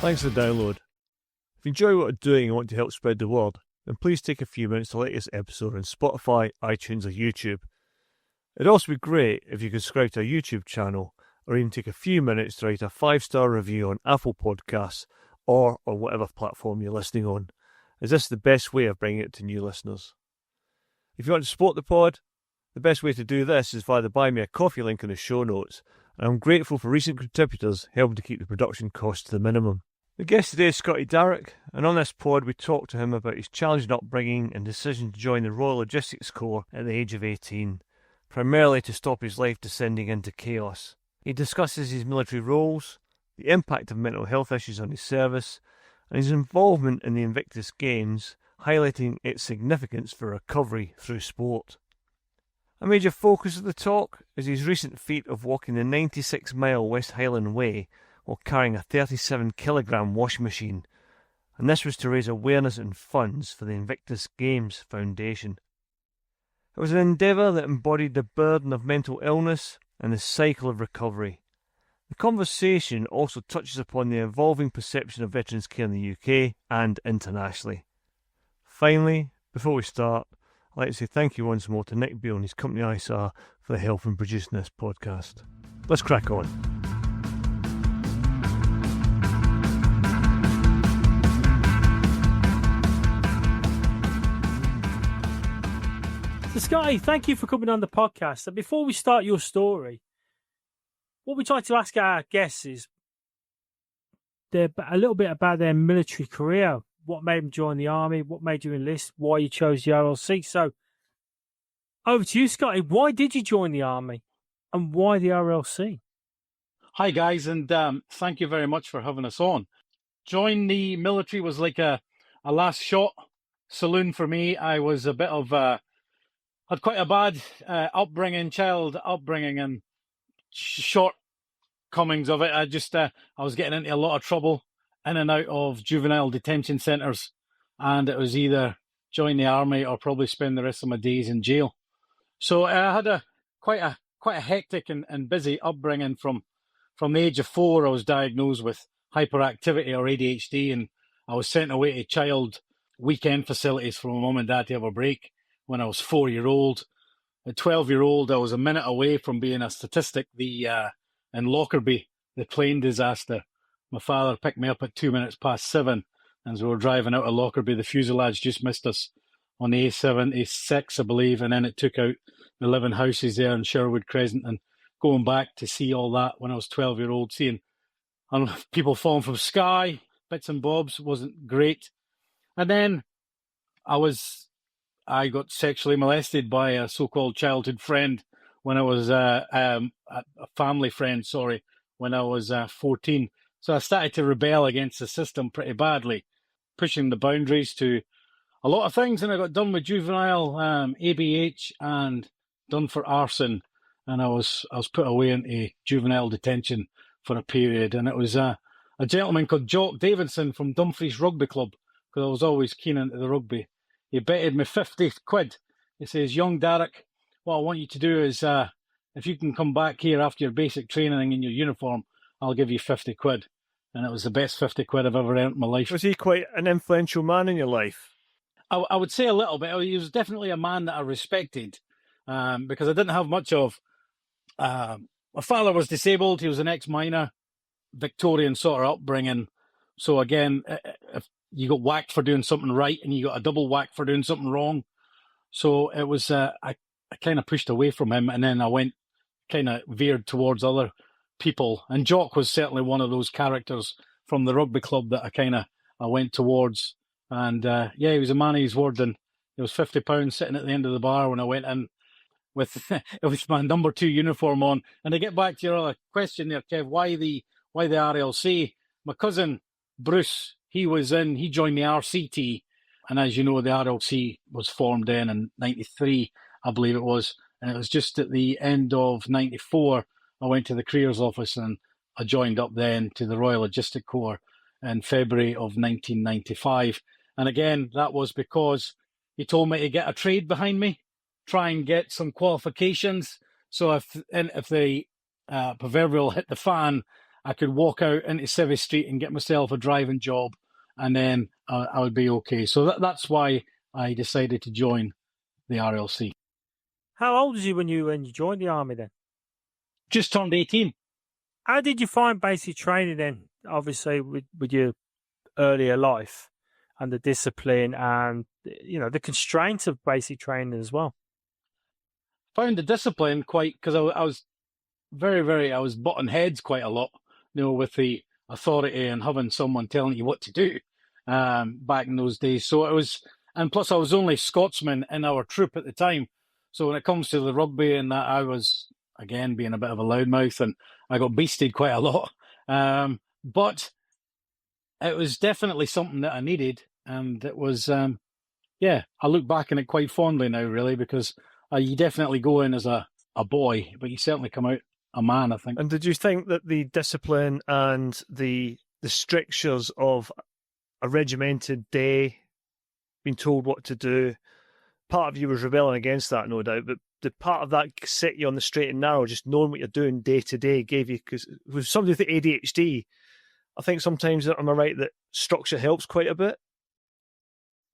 Thanks for the download. If you enjoy what we're doing and want to help spread the word, then please take a few minutes to like this episode on Spotify, iTunes or YouTube. It'd also be great if you could subscribe to our YouTube channel or even take a few minutes to write a 5-star review on Apple Podcasts or on whatever platform you're listening on, as this is the best way of bringing it to new listeners. If you want to support the pod, the best way to do this is via the Buy Me a Coffee link in the show notes, and I'm grateful for recent contributors helping to keep the production costs to the minimum. The guest today is Scotty Darroch, and on this pod we talk to him about his challenging upbringing and decision to join the Royal Logistics Corps at the age of 18, primarily to stop his life descending into chaos. He discusses his military roles, the impact of mental health issues on his service, and his involvement in the Invictus Games, highlighting its significance for recovery through sport. A major focus of the talk is his recent feat of walking the 96-mile West Highland Way while carrying a 37-kilogram washing machine, and this was to raise awareness and funds for the Invictus Games Foundation. It was an endeavour that embodied the burden of mental illness and the cycle of recovery. The conversation also touches upon the evolving perception of veterans care in the UK and internationally. Finally, before we start, I'd like to say thank you once more to Nick Beale and his company ISAR for the help in producing this podcast. Let's crack on. So, Scotty, thank you for coming on the podcast. And before we start your story, what we try to ask our guests is a little bit about their military career. What made them join the army? What made you enlist? Why you chose the RLC? So, over to you, Scotty. Why did you join the army? And why the RLC? Hi, guys, and thank you very much for having us on. Joining the military was like a last shot saloon for me. I was a bit of... had quite a bad child upbringing, and shortcomings of it. I was getting into a lot of trouble in and out of juvenile detention centres, and it was either join the army or probably spend the rest of my days in jail. So I had quite a hectic and busy upbringing. From the age of 4, I was diagnosed with hyperactivity or ADHD, and I was sent away to child weekend facilities for my mum and dad to have a break when I was 4-year-old. At 12-year-old, I was a minute away from being a statistic. In Lockerbie, the plane disaster. My father picked me up at 7:02, and as we were driving out of Lockerbie, the fuselage just missed us on the A76, I believe, and then it took out the 11 houses there in Sherwood Crescent. And going back to see all that when I was 12-year-old, seeing people falling from sky, bits and bobs, wasn't great. And then I got sexually molested by a so-called childhood friend when I was a family friend, when I was 14. So I started to rebel against the system pretty badly, pushing the boundaries to a lot of things, and I got done with juvenile ABH and done for arson, and I was put away into juvenile detention for a period, and it was a gentleman called Jock Davidson from Dumfries Rugby Club, because I was always keen into the rugby. He betted me 50 quid. He says, "Young Darroch, what I want you to do is, if you can come back here after your basic training in your uniform, I'll give you 50 quid. And it was the best 50 quid I've ever earned in my life. Was he quite an influential man in your life? I would say a little bit. He was definitely a man that I respected, because I didn't have much of... my father was disabled. He was an ex-miner, Victorian sort of upbringing. So again, if you got whacked for doing something right and you got a double whack for doing something wrong. So it was, I kind of pushed away from him, and then I went kind of veered towards other people. And Jock was certainly one of those characters from the rugby club that I went towards. And he was a man of his word, and there was £50 sitting at the end of the bar when I went in with my number 2 uniform on. And to get back to your other question there, Kev, why the RLC? My cousin Bruce, he joined the RCT, and as you know, the RLC was formed then in 93, I believe it was, and it was just at the end of 94 I went to the careers office, and I joined up then to the Royal Logistic Corps in February of 1995. And again, that was because he told me to get a trade behind me, try and get some qualifications. So if the proverbial hit the fan, I could walk out into Civvy Street and get myself a driving job, and then I would be okay. So that's why I decided to join the RLC. How old was you when you joined the army then? Just turned 18. How did you find basic training then? Obviously, with your earlier life and the discipline and the constraints of basic training as well. Found the discipline quite, because I was I was butting heads quite a lot, with the authority and having someone telling you what to do back in those days. So it was, and plus I was only Scotsman in our troop at the time. So when it comes to the rugby and that, I was, again, being a bit of a loudmouth, and I got beasted quite a lot. But it was definitely something that I needed. And it was, I look back on it quite fondly now, really, because you definitely go in as a boy, but you certainly come out a man, I think. And did you think that the discipline and the strictures of a regimented day, being told what to do, part of you was rebelling against that, no doubt, but the part of that set you on the straight and narrow, just knowing what you're doing day to day, gave you, because with somebody with ADHD, I think sometimes, am I right, that structure helps quite a bit?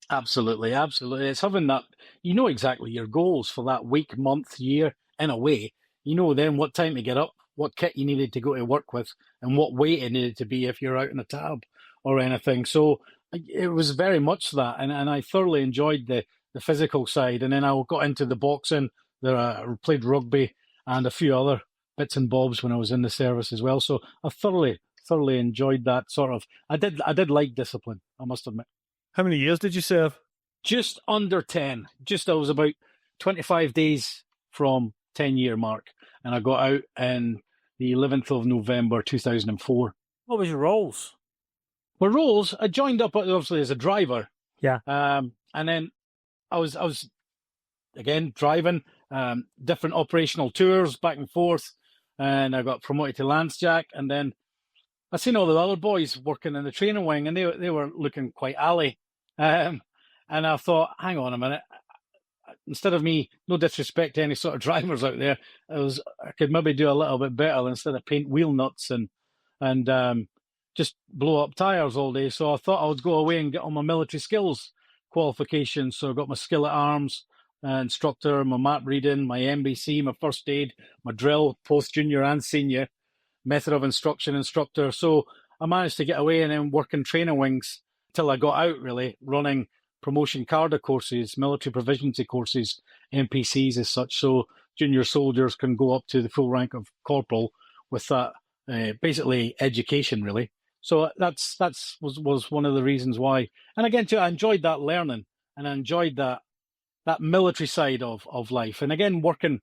Absolutely. It's having that, exactly your goals for that week, month, year, in a way. Then what time to get up, what kit you needed to go to work with, and what weight it needed to be if you're out in a tab or anything. So it was very much that, and I thoroughly enjoyed the physical side. And then I got into the boxing, I played rugby and a few other bits and bobs when I was in the service as well. So I thoroughly enjoyed that sort of, I did like discipline, I must admit. How many years did you serve? Just under 10. I was about 25 days from 10-year mark, and I got out in the 11th of November 2004. What was your roles? Well, roles, I joined up obviously as a driver. Yeah. And then I was again driving different operational tours back and forth, and I got promoted to Lance Jack, and then I seen all the other boys working in the training wing, and they were looking quite alley. And I thought, hang on a minute. Instead of me, no disrespect to any sort of drivers out there, I could maybe do a little bit better instead of paint wheel nuts and just blow up tires all day. So I thought I would go away and get on my military skills qualifications. So I got my skill at arms instructor, my map reading, my MBC, my first aid, my drill, post-junior and senior, method of instruction instructor. So I managed to get away and then work in training wings till I got out, really, running promotion CARDA courses, military proficiency courses, MPCs as such. So junior soldiers can go up to the full rank of corporal with that basically education, really. So that was one of the reasons why. And again, too, I enjoyed that learning, and I enjoyed that military side of life. And again, working,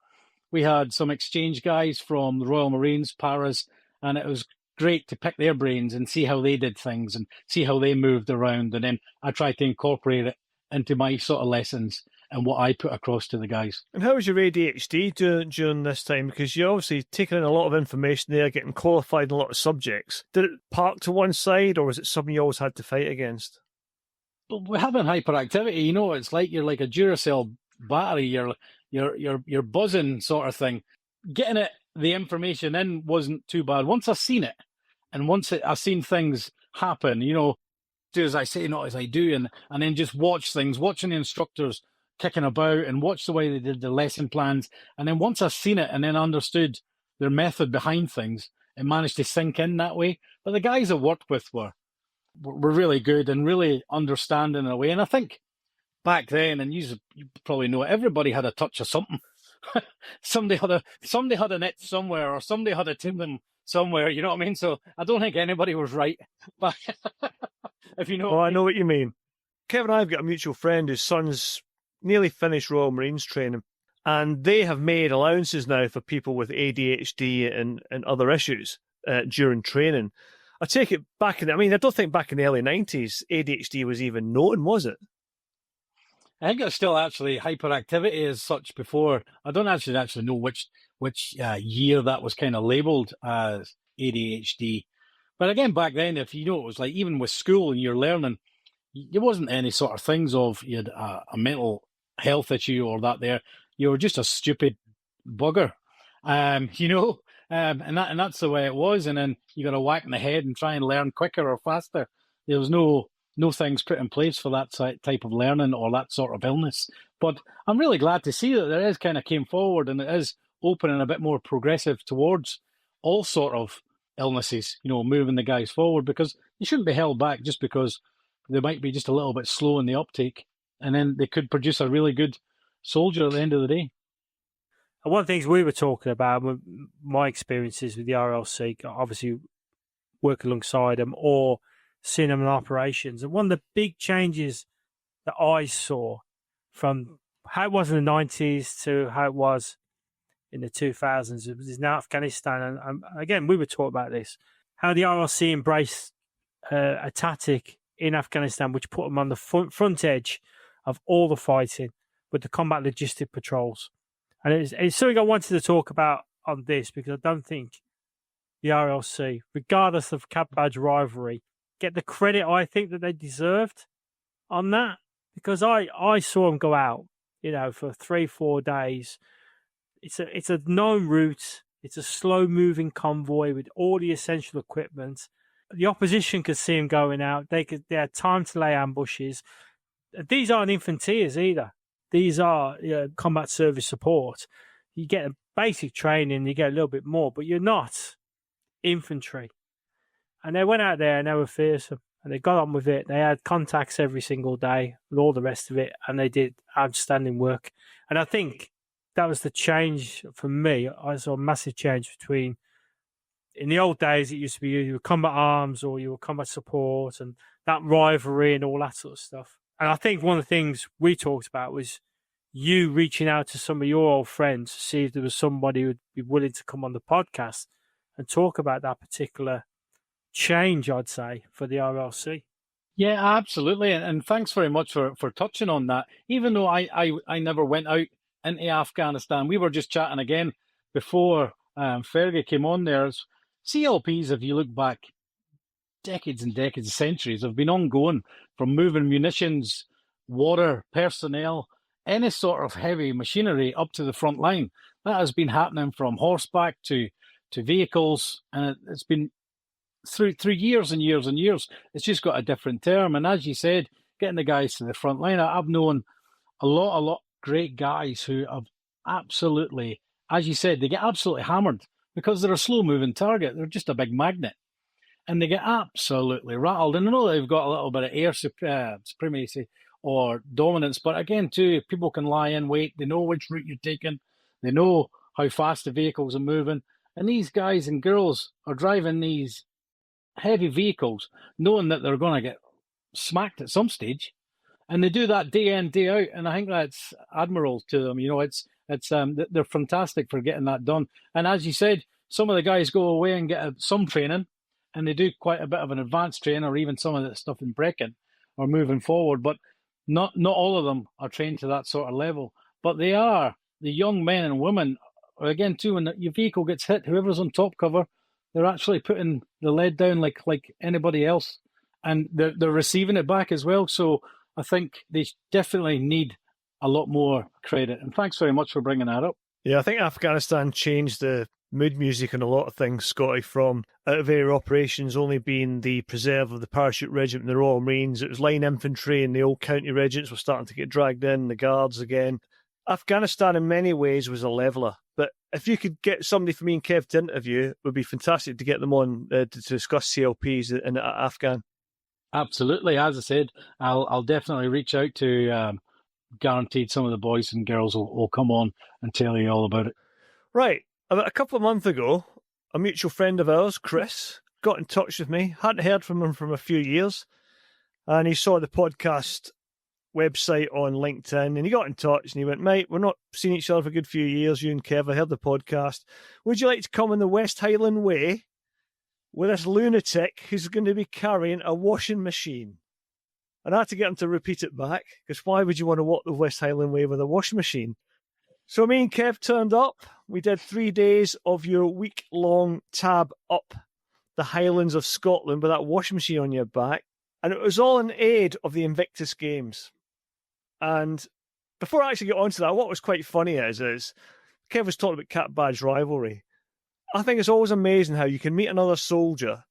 we had some exchange guys from the Royal Marines, paras, and it was great to pick their brains and see how they did things and see how they moved around. And then I tried to incorporate it into my sort of lessons and what I put across to the guys. And how was your ADHD during this time? Because you're obviously taking in a lot of information there, getting qualified in a lot of subjects. Did it park to one side, or was it something you always had to fight against? But we're having hyperactivity, it's like you're like a Duracell battery. You're buzzing sort of thing. Getting the information in wasn't too bad. Once I seen it, and once I seen things happen, do as I say, not as I do, and then just watch things, watching the instructors kicking about and watch the way they did the lesson plans. And then once I've seen it and then understood their method behind things, it managed to sink in that way. But the guys I worked with were really good and really understanding in a way. And I think back then, and you probably know, everybody had a touch of something. somebody had a net somewhere, or somebody had a Timon somewhere, you know what I mean? So I don't think anybody was right. But if you know. Well, I know what you mean. Kevin and I have got a mutual friend whose son's nearly finished Royal Marines training, and they have made allowances now for people with ADHD and other issues during training. I take it I don't think back in the early 90s ADHD was even known, was it? I think it's still actually hyperactivity as such before. I don't actually know which year that was kind of labelled as ADHD. But again, back then, if it was like, even with school and you're learning, there wasn't any sort of things of you had a mental health issue or that there. You were just a stupid bugger, And that's the way it was. And then you got to whack in the head and try and learn quicker or faster. There was no things put in place for that type of learning or that sort of illness. But I'm really glad to see that there is kind of came forward, and it is open and a bit more progressive towards all sort of illnesses, moving the guys forward, because you shouldn't be held back just because they might be just a little bit slow in the uptake, and then they could produce a really good soldier at the end of the day. And one of the things we were talking about, my experiences with the RLC, obviously work alongside them or seeing them in operations. And one of the big changes that I saw from how it was in the 90s to how it was in the 2000s is now Afghanistan. And again, we were talking about this, how the RLC embraced a tactic in Afghanistan which put them on the front edge of all the fighting with the combat logistic patrols. And it's something I wanted to talk about on this, because I don't think the RLC, regardless of cap badge rivalry, get the credit I think that they deserved on that. Because I saw them go out, for 3-4 days. It's a known route. It's a slow-moving convoy with all the essential equipment. The opposition could see them going out. They had time to lay ambushes. These aren't infanteers either. These are combat service support. You get a basic training, you get a little bit more, but you're not infantry. And they went out there and they were fearsome. And they got on with it. They had contacts every single day and all the rest of it. And they did outstanding work. And I think that was the change for me. I saw a massive change between, in the old days, it used to be you were combat arms or you were combat support and that rivalry and all that sort of stuff. And I think one of the things we talked about was you reaching out to some of your old friends to see if there was somebody who would be willing to come on the podcast and talk about that particular change, I'd say, for the RLC. Yeah, absolutely. And thanks very much for touching on that. Even though I never went out into Afghanistan, we were just chatting again before Fergie came on there. CLPs, if you look back, decades and decades, centuries, have been ongoing, from moving munitions, water, personnel, any sort of heavy machinery up to the front line. That has been happening from horseback to vehicles, and it's been through years and years and years. It's just got a different term. And as you said, getting the guys to the front line, I've known a lot great guys who have absolutely, as you said, they get absolutely hammered because they're a slow-moving target. They're just a big magnet. And they get absolutely rattled. And I know they've got a little bit of air supremacy or dominance, but again, too, people can lie in wait. They know which route you're taking. They know how fast the vehicles are moving. And these guys and girls are driving these heavy vehicles, knowing that they're going to get smacked at some stage. And they do that day in, day out. And I think that's admirable to them. They're fantastic for getting that done. And as you said, some of the guys go away and get some training, and they do quite a bit of an advanced training, or even some of the stuff in Brecon or moving forward. But not all of them are trained to that sort of level. But they are the young men and women. Again, too, when your vehicle gets hit, whoever's on top cover, they're actually putting the lead down like anybody else, and they're receiving it back as well. So I think they definitely need a lot more credit. And thanks very much for bringing that up. Yeah, I think Afghanistan changed the mood music on a lot of things, Scotty, from out of area operations only being the preserve of the parachute regiment and the Royal Marines. It was line infantry and the old county regiments were starting to get dragged in, the guards again. Afghanistan in many ways was a leveller. But if you could get somebody for me and Kev to interview, it would be fantastic to get them on to discuss CLPs in Afghan. Absolutely. As I said, I'll definitely reach out to guaranteed some of the boys and girls will come on and tell you all about it. Right. About a couple of months ago, a mutual friend of ours, Chris, got in touch with me. Hadn't heard from him for a few years. And he saw the podcast website on LinkedIn, and he got in touch and he went, mate, we're not seeing each other for a good few years, you and Kev. I heard the podcast. Would you like to come on the West Highland Way with this lunatic who's going to be carrying a washing machine? And I had to get him to repeat it back, because why would you want to walk the West Highland Way with a washing machine? So me and Kev turned up. We did 3 days of your week-long tab up the Highlands of Scotland with that washing machine on your back. And it was all in aid of the Invictus Games. And before I actually get onto that, what was quite funny is Kev was talking about cap badge rivalry. I think it's always amazing how you can meet another soldier,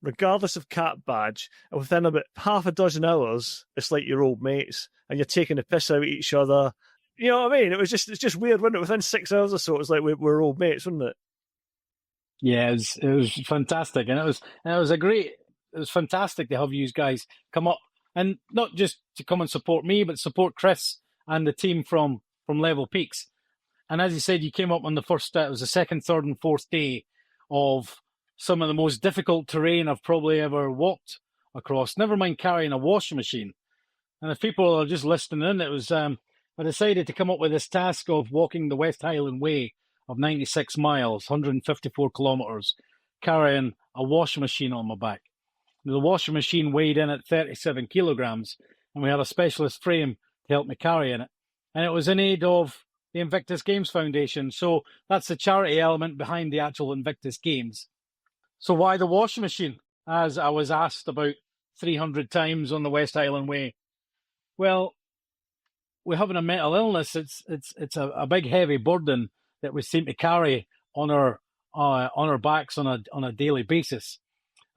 regardless of cap badge, and within about half a dozen hours, it's like your old mates, and you're taking the piss out of each other. You know what I mean? It's just weird, wasn't it? Within 6 hours or so, it was like we're old mates, wasn't it? Yeah, it was fantastic, and it was fantastic to have you guys come up, and not just to come and support me, but support Chris and the team from Level Peaks. And as you said, you came up on the first, it was the second, third, and fourth day of some of the most difficult terrain I've probably ever walked across. Never mind carrying a washing machine. And if people are just listening in, it was I decided to come up with this task of walking the West Highland Way of 96 miles, 154 kilometres, carrying a washing machine on my back. The washing machine weighed in at 37 kilograms, and we had a specialist frame to help me carry in it. And it was in aid of the Invictus Games Foundation. So that's the charity element behind the actual Invictus Games. So why the washing machine? As I was asked about 300 times on the West Highland Way. Well, we're having a mental illness. It's a big heavy burden that we seem to carry on our backs on a daily basis.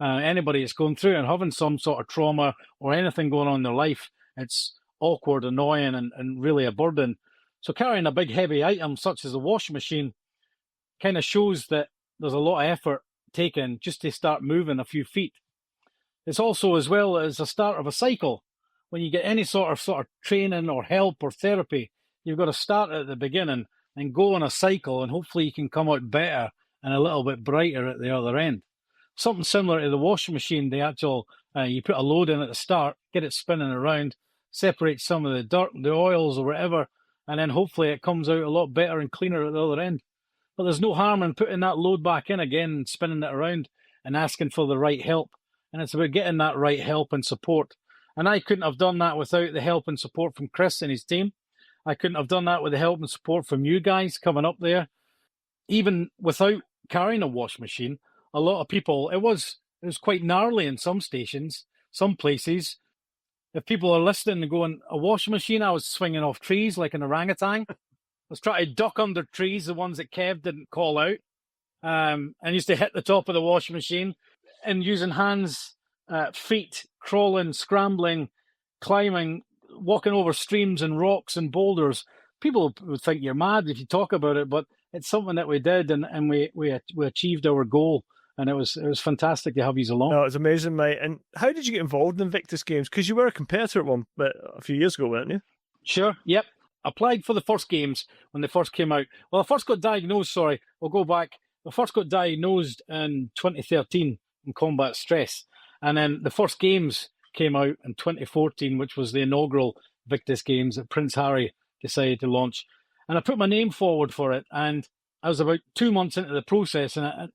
Anybody that's going through and having some sort of trauma or anything going on in their life, it's awkward, annoying, and really a burden. So carrying a big heavy item such as a washing machine kind of shows that there's a lot of effort taken just to start moving a few feet. It's also as well as a start of a cycle. When you get any sort of training or help or therapy, you've got to start at the beginning and go on a cycle, and hopefully you can come out better and a little bit brighter at the other end. Something similar to the washing machine, the actual, you put a load in at the start, get it spinning around, separate some of the dirt, the oils or whatever, and then hopefully it comes out a lot better and cleaner at the other end. But there's no harm in putting that load back in again and spinning it around and asking for the right help. And it's about getting that right help and support. And I couldn't have done that without the help and support from Chris and his team. I couldn't have done that with the help and support from you guys coming up there. Even without carrying a wash machine, a lot of people, it was quite gnarly in some stations, some places. If people are listening and going, a washing machine, I was swinging off trees like an orangutan. I was trying to duck under trees, the ones that Kev didn't call out, and used to hit the top of the washing machine and using hands, feet, crawling, scrambling, climbing, walking over streams and rocks and boulders. People would think you're mad if you talk about it, but it's something that we did, and we achieved our goal. And it was fantastic to have you along. No, it was amazing, mate. And how did you get involved in Invictus Games? Because you were a competitor at one, but a few years ago, weren't you? Sure. Yep. Applied for the first games when they first came out. Well, I first got diagnosed. Sorry, we'll go back. I first got diagnosed in 2013 in combat stress, and then the first games came out in 2014, which was the inaugural Invictus Games that Prince Harry decided to launch. And I put my name forward for it, and I was about 2 months into the process, and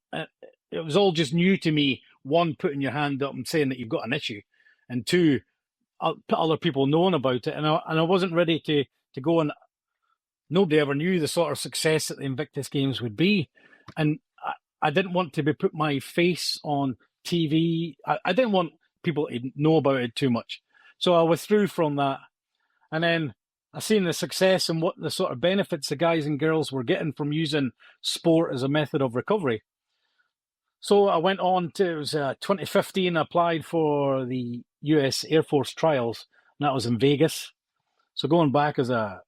it was all just new to me. One, putting your hand up and saying that you've got an issue, and two, other people knowing about it. And I wasn't ready to go, and nobody ever knew the sort of success that the Invictus Games would be. And I didn't want to put my face on TV. I didn't want people to know about it too much. So I withdrew from that. And then I seen the success and what the sort of benefits the guys and girls were getting from using sport as a method of recovery. So I went on to, it was 2015, I applied for the US Air Force trials, and that was in Vegas. So going back as a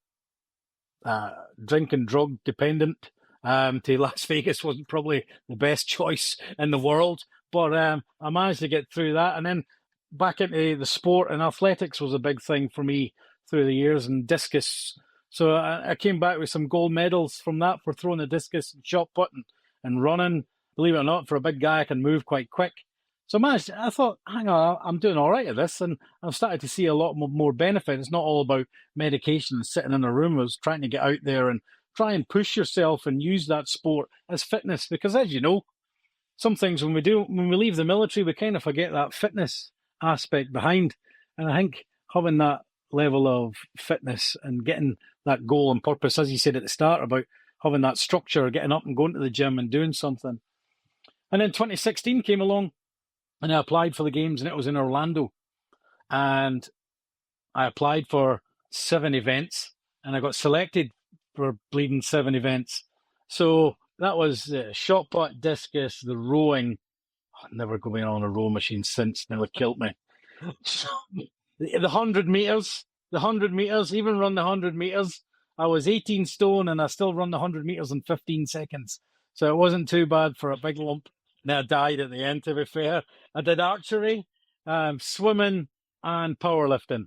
drink and drug dependent to Las Vegas wasn't probably the best choice in the world, but I managed to get through that. And then back into the sport, and athletics was a big thing for me through the years, and discus. So I came back with some gold medals from that for throwing the discus and shot putting and running. Believe it or not, for a big guy, I can move quite quick. So I thought, hang on, I'm doing all right at this, and I've started to see a lot more benefit. It's not all about medication and sitting in a room. I was trying to get out there and try and push yourself and use that sport as fitness, because as you know, some things when we leave the military, we kind of forget that fitness aspect behind. And I think having that level of fitness and getting that goal and purpose, as you said at the start, about having that structure, getting up and going to the gym and doing something. And then 2016 came along, and I applied for the games, and it was in Orlando. And I applied for 7 events, and I got selected for bleeding 7 events. So that was shot put, discus, the rowing. I've never going on a row machine since. Nearly killed me. The 100 meters, even run the 100 meters. I was 18 stone and I still run the 100 meters in 15 seconds. So it wasn't too bad for a big lump. Now I died at the end, to be fair. I did archery, swimming, and powerlifting.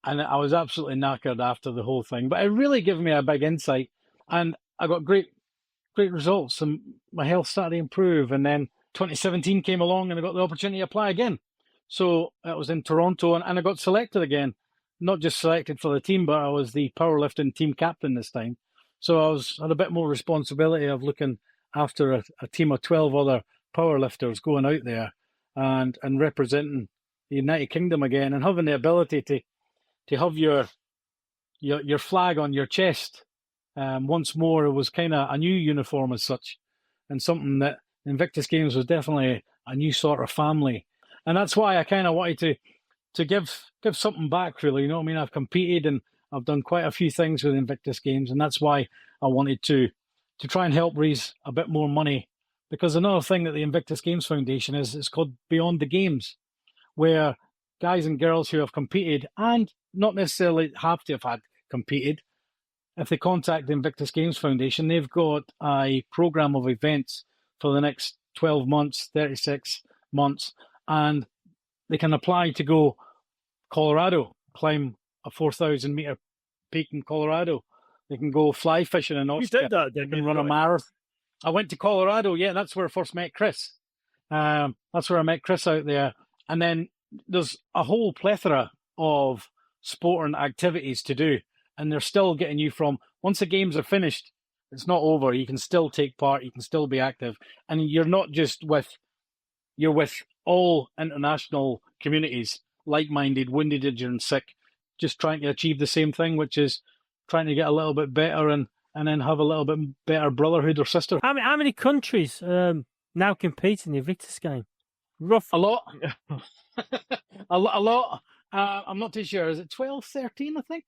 And I was absolutely knackered after the whole thing. But it really gave me a big insight. And I got great results. And my health started to improve. And then 2017 came along and I got the opportunity to apply again. So it was in Toronto and I got selected again. Not just selected for the team, but I was the powerlifting team captain this time. So I had a bit more responsibility of looking after a team of 12 other powerlifters going out there and representing the United Kingdom again and having the ability to have your flag on your chest. Once more, it was kind of a new uniform as such, and something that Invictus Games was definitely a new sort of family. And that's why I kind of wanted to give something back, really. You know what I mean? I've competed and I've done quite a few things with Invictus Games, and that's why I wanted to try and help raise a bit more money. Because another thing that the Invictus Games Foundation is called Beyond the Games, where guys and girls who have competed and not necessarily have to have had competed, if they contact the Invictus Games Foundation, they've got a program of events for the next 12 months, 36 months, and they can apply to go Colorado, climb a 4,000 meter peak in Colorado. They can go fly fishing in Austria. You did that, They can run a marathon. I went to Colorado. Yeah, that's where I first met Chris. That's where I met Chris out there. And then there's a whole plethora of sport and activities to do. And they're still getting you from, once the games are finished, it's not over. You can still take part. You can still be active. And you're not just you're with all international communities, like-minded, wounded, injured, and sick, just trying to achieve the same thing, which is trying to get a little bit better and then have a little bit better brotherhood or sisterhood. How many countries now compete in the Invictus game? Roughly. A lot. a lot. I'm not too sure. Is it 12, 13, I think?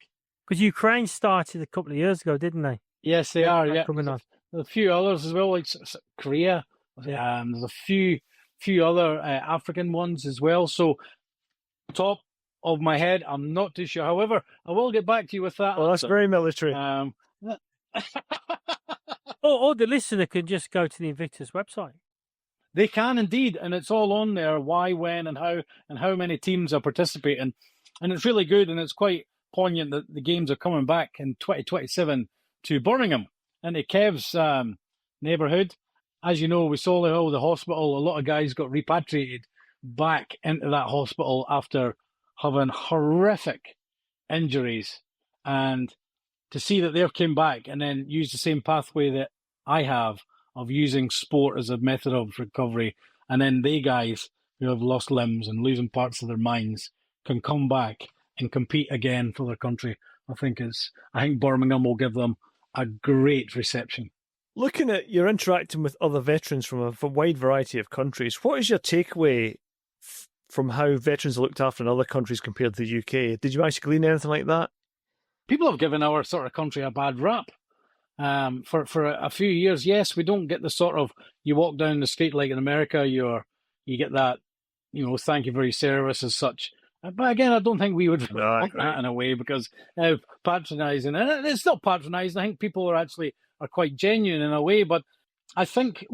Because Ukraine started a couple of years ago, didn't they? Yes, they are. Yeah, coming on. There's a few others as well, like Korea. Yeah. There's a few other African ones as well. So, top of my head, I'm not too sure. However, I will get back to you with that. Well, that's very military. Or the listener can just go to the Invictus website. They can indeed, and it's all on there, why, when, and how many teams are participating. And it's really good, and it's quite poignant that the games are coming back in 2027 to Birmingham, and to Kev's neighbourhood. As you know, with Solihull, the hospital, a lot of guys got repatriated back into that hospital after having horrific injuries. And to see that they've came back and then used the same pathway that I have of using sport as a method of recovery, and then they guys who have lost limbs and losing parts of their minds can come back and compete again for their country. I think Birmingham will give them a great reception. Looking at your interacting with other veterans from a wide variety of countries, what is your takeaway from how veterans are looked after in other countries compared to the UK? Did you manage to glean anything like that? People have given our sort of country a bad rap for a few years. Yes, we don't get the sort of, you walk down the street like in America, you get that, thank you for your service as such. But again, I don't think we would want that in a way, because patronising, and it's not patronising. I think people are quite genuine in a way, but I think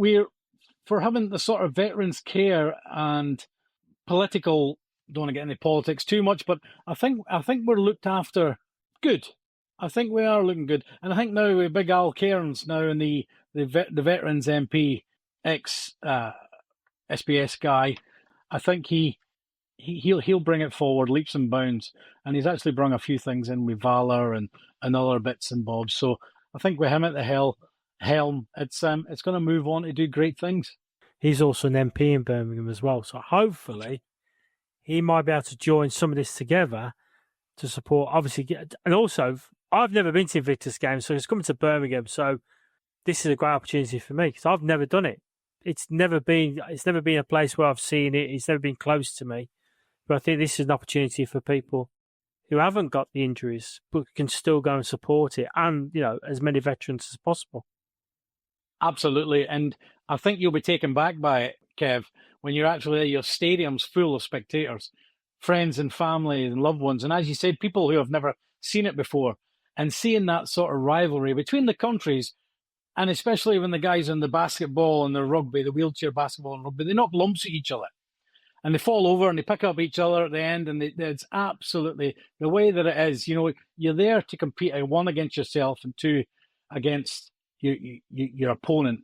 for having the sort of veterans care and political, don't want to get into politics too much, but I think we're looked after good. I think we are looking good. And I think now with Big Al Cairns now and the Veterans MP, ex-SBS guy, I think he'll bring it forward leaps and bounds. And he's actually brought a few things in with Valor and other bits and bobs. So I think with him at the helm, it's going to move on to do great things. He's also an MP in Birmingham as well. So hopefully he might be able to join some of this together to support, obviously. And also, I've never been to Invictus Games, so it's coming to Birmingham. So this is a great opportunity for me because I've never done it. It's never been a place where I've seen it. It's never been close to me. But I think this is an opportunity for people who haven't got the injuries but can still go and support it, and as many veterans as possible. Absolutely. And I think you'll be taken back by it, Kev, when you're actually there, your stadium's full of spectators, friends and family and loved ones. And as you said, people who have never seen it before, and seeing that sort of rivalry between the countries, and especially when the guys in the basketball and the rugby, the wheelchair basketball and rugby, they knock lumps at each other. And they fall over and they pick up each other at the end. And it's absolutely the way that it is. You know, you're there to compete, one, against yourself, and two, against your opponent.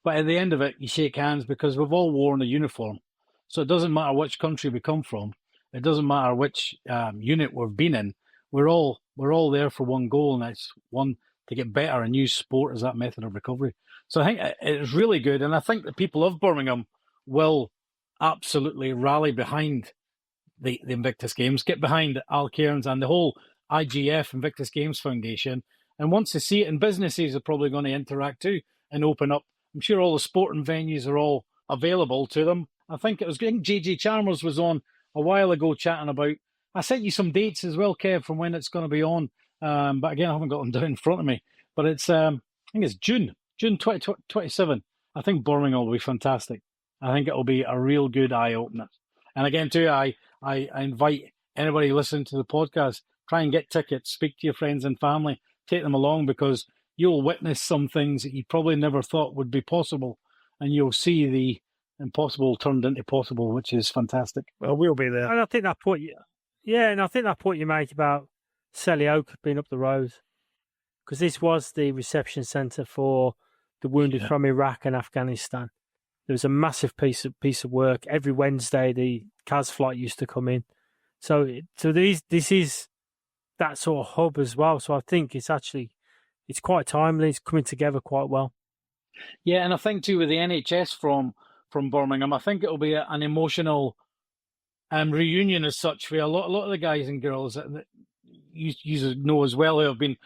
But at the end of it, you shake hands because we've all worn a uniform. So it doesn't matter which country we come from. It doesn't matter which unit we've been in. We're all there for one goal, and it's one, to get better and use sport as that method of recovery. So I think it's really good. And I think the people of Birmingham will absolutely rally behind the Invictus Games, get behind Al Cairns and the whole IGF, Invictus Games Foundation. And once they see it, and businesses are probably going to interact too and open up. I'm sure all the sporting venues are all available to them. I think JJ Chalmers was on a while ago chatting about, I sent you some dates as well, Kev, from when it's going to be on. But again, I haven't got them down in front of me. But it's, I think it's June 2027. I think Birmingham will be fantastic. I think it'll be a real good eye-opener. And again, too, I invite anybody listening to the podcast, try and get tickets, speak to your friends and family, take them along, because you'll witness some things that you probably never thought would be possible, and you'll see the impossible turned into possible, which is fantastic. Well, we'll be there. And I think that point, and I think that point you make about Selly Oak being up the road, because this was the reception centre for the wounded from Iraq and Afghanistan. There was a massive piece of work every Wednesday. The CAS flight used to come in, so this is that sort of hub as well. So I think it's quite timely. It's coming together quite well. Yeah, and I think too with the NHS from Birmingham, I think it'll be an emotional reunion as such for a lot of the guys and girls that you know as well, who have been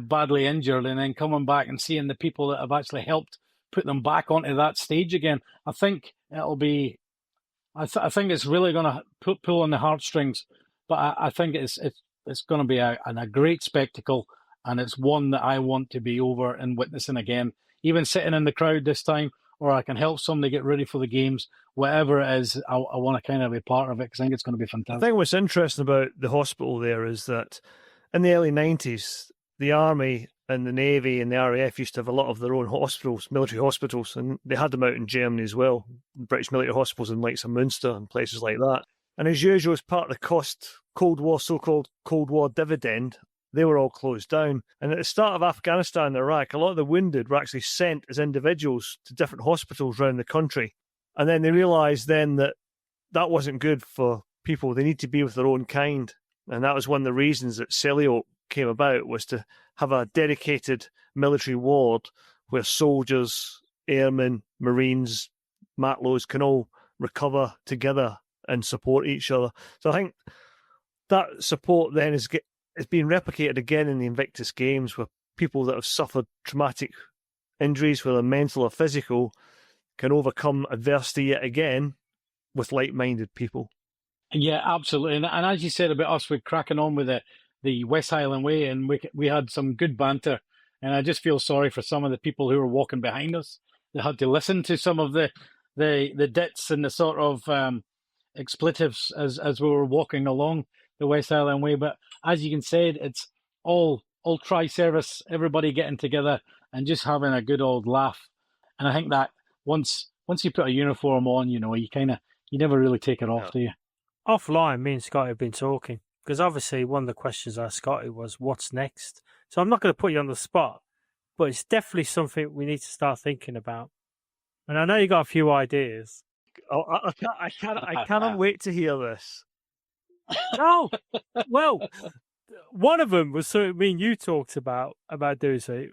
badly injured, and then coming back and seeing the people that have actually helped put them back onto that stage again. I think it'll be. I think it's really going to pull on the heartstrings, but I think it's going to be a great spectacle, and it's one that I want to be over and witnessing again, even sitting in the crowd this time, or I can help somebody get ready for the games, whatever it is, I want to kind of be part of it, because I think it's going to be fantastic. I think what's interesting about the hospital there is that in the early 90s, the Army and the Navy and the RAF used to have a lot of their own hospitals, military hospitals, and they had them out in Germany as well, British military hospitals in like Munster and places like that. And as usual, as part of the so-called Cold War dividend, they were all closed down. And at the start of Afghanistan and Iraq, a lot of the wounded were actually sent as individuals to different hospitals around the country. And then they realised then that wasn't good for people. They need to be with their own kind. And that was one of the reasons that Celio came about, was to have a dedicated military ward where soldiers, airmen, Marines, Matlows can all recover together and support each other. So I think that support then is being replicated again in the Invictus Games, where people that have suffered traumatic injuries, whether mental or physical, can overcome adversity yet again with like-minded people. Yeah, absolutely. And as you said about us, we're cracking on with the West Highland Way, and we had some good banter. And I just feel sorry for some of the people who were walking behind us. They had to listen to some of the dits and the sort of expletives as we were walking along the West Highland Way. But as you can say, it's all tri-service, everybody getting together and just having a good old laugh. And I think that once you put a uniform on, you never really take it off, do you? Offline, me and Scotty have been talking, because obviously one of the questions I asked Scotty was, what's next? So I'm not going to put you on the spot, but it's definitely something we need to start thinking about. And I know you got a few ideas. Oh, I cannot wait to hear this. Oh, well, one of them was something me and you talked about doing so.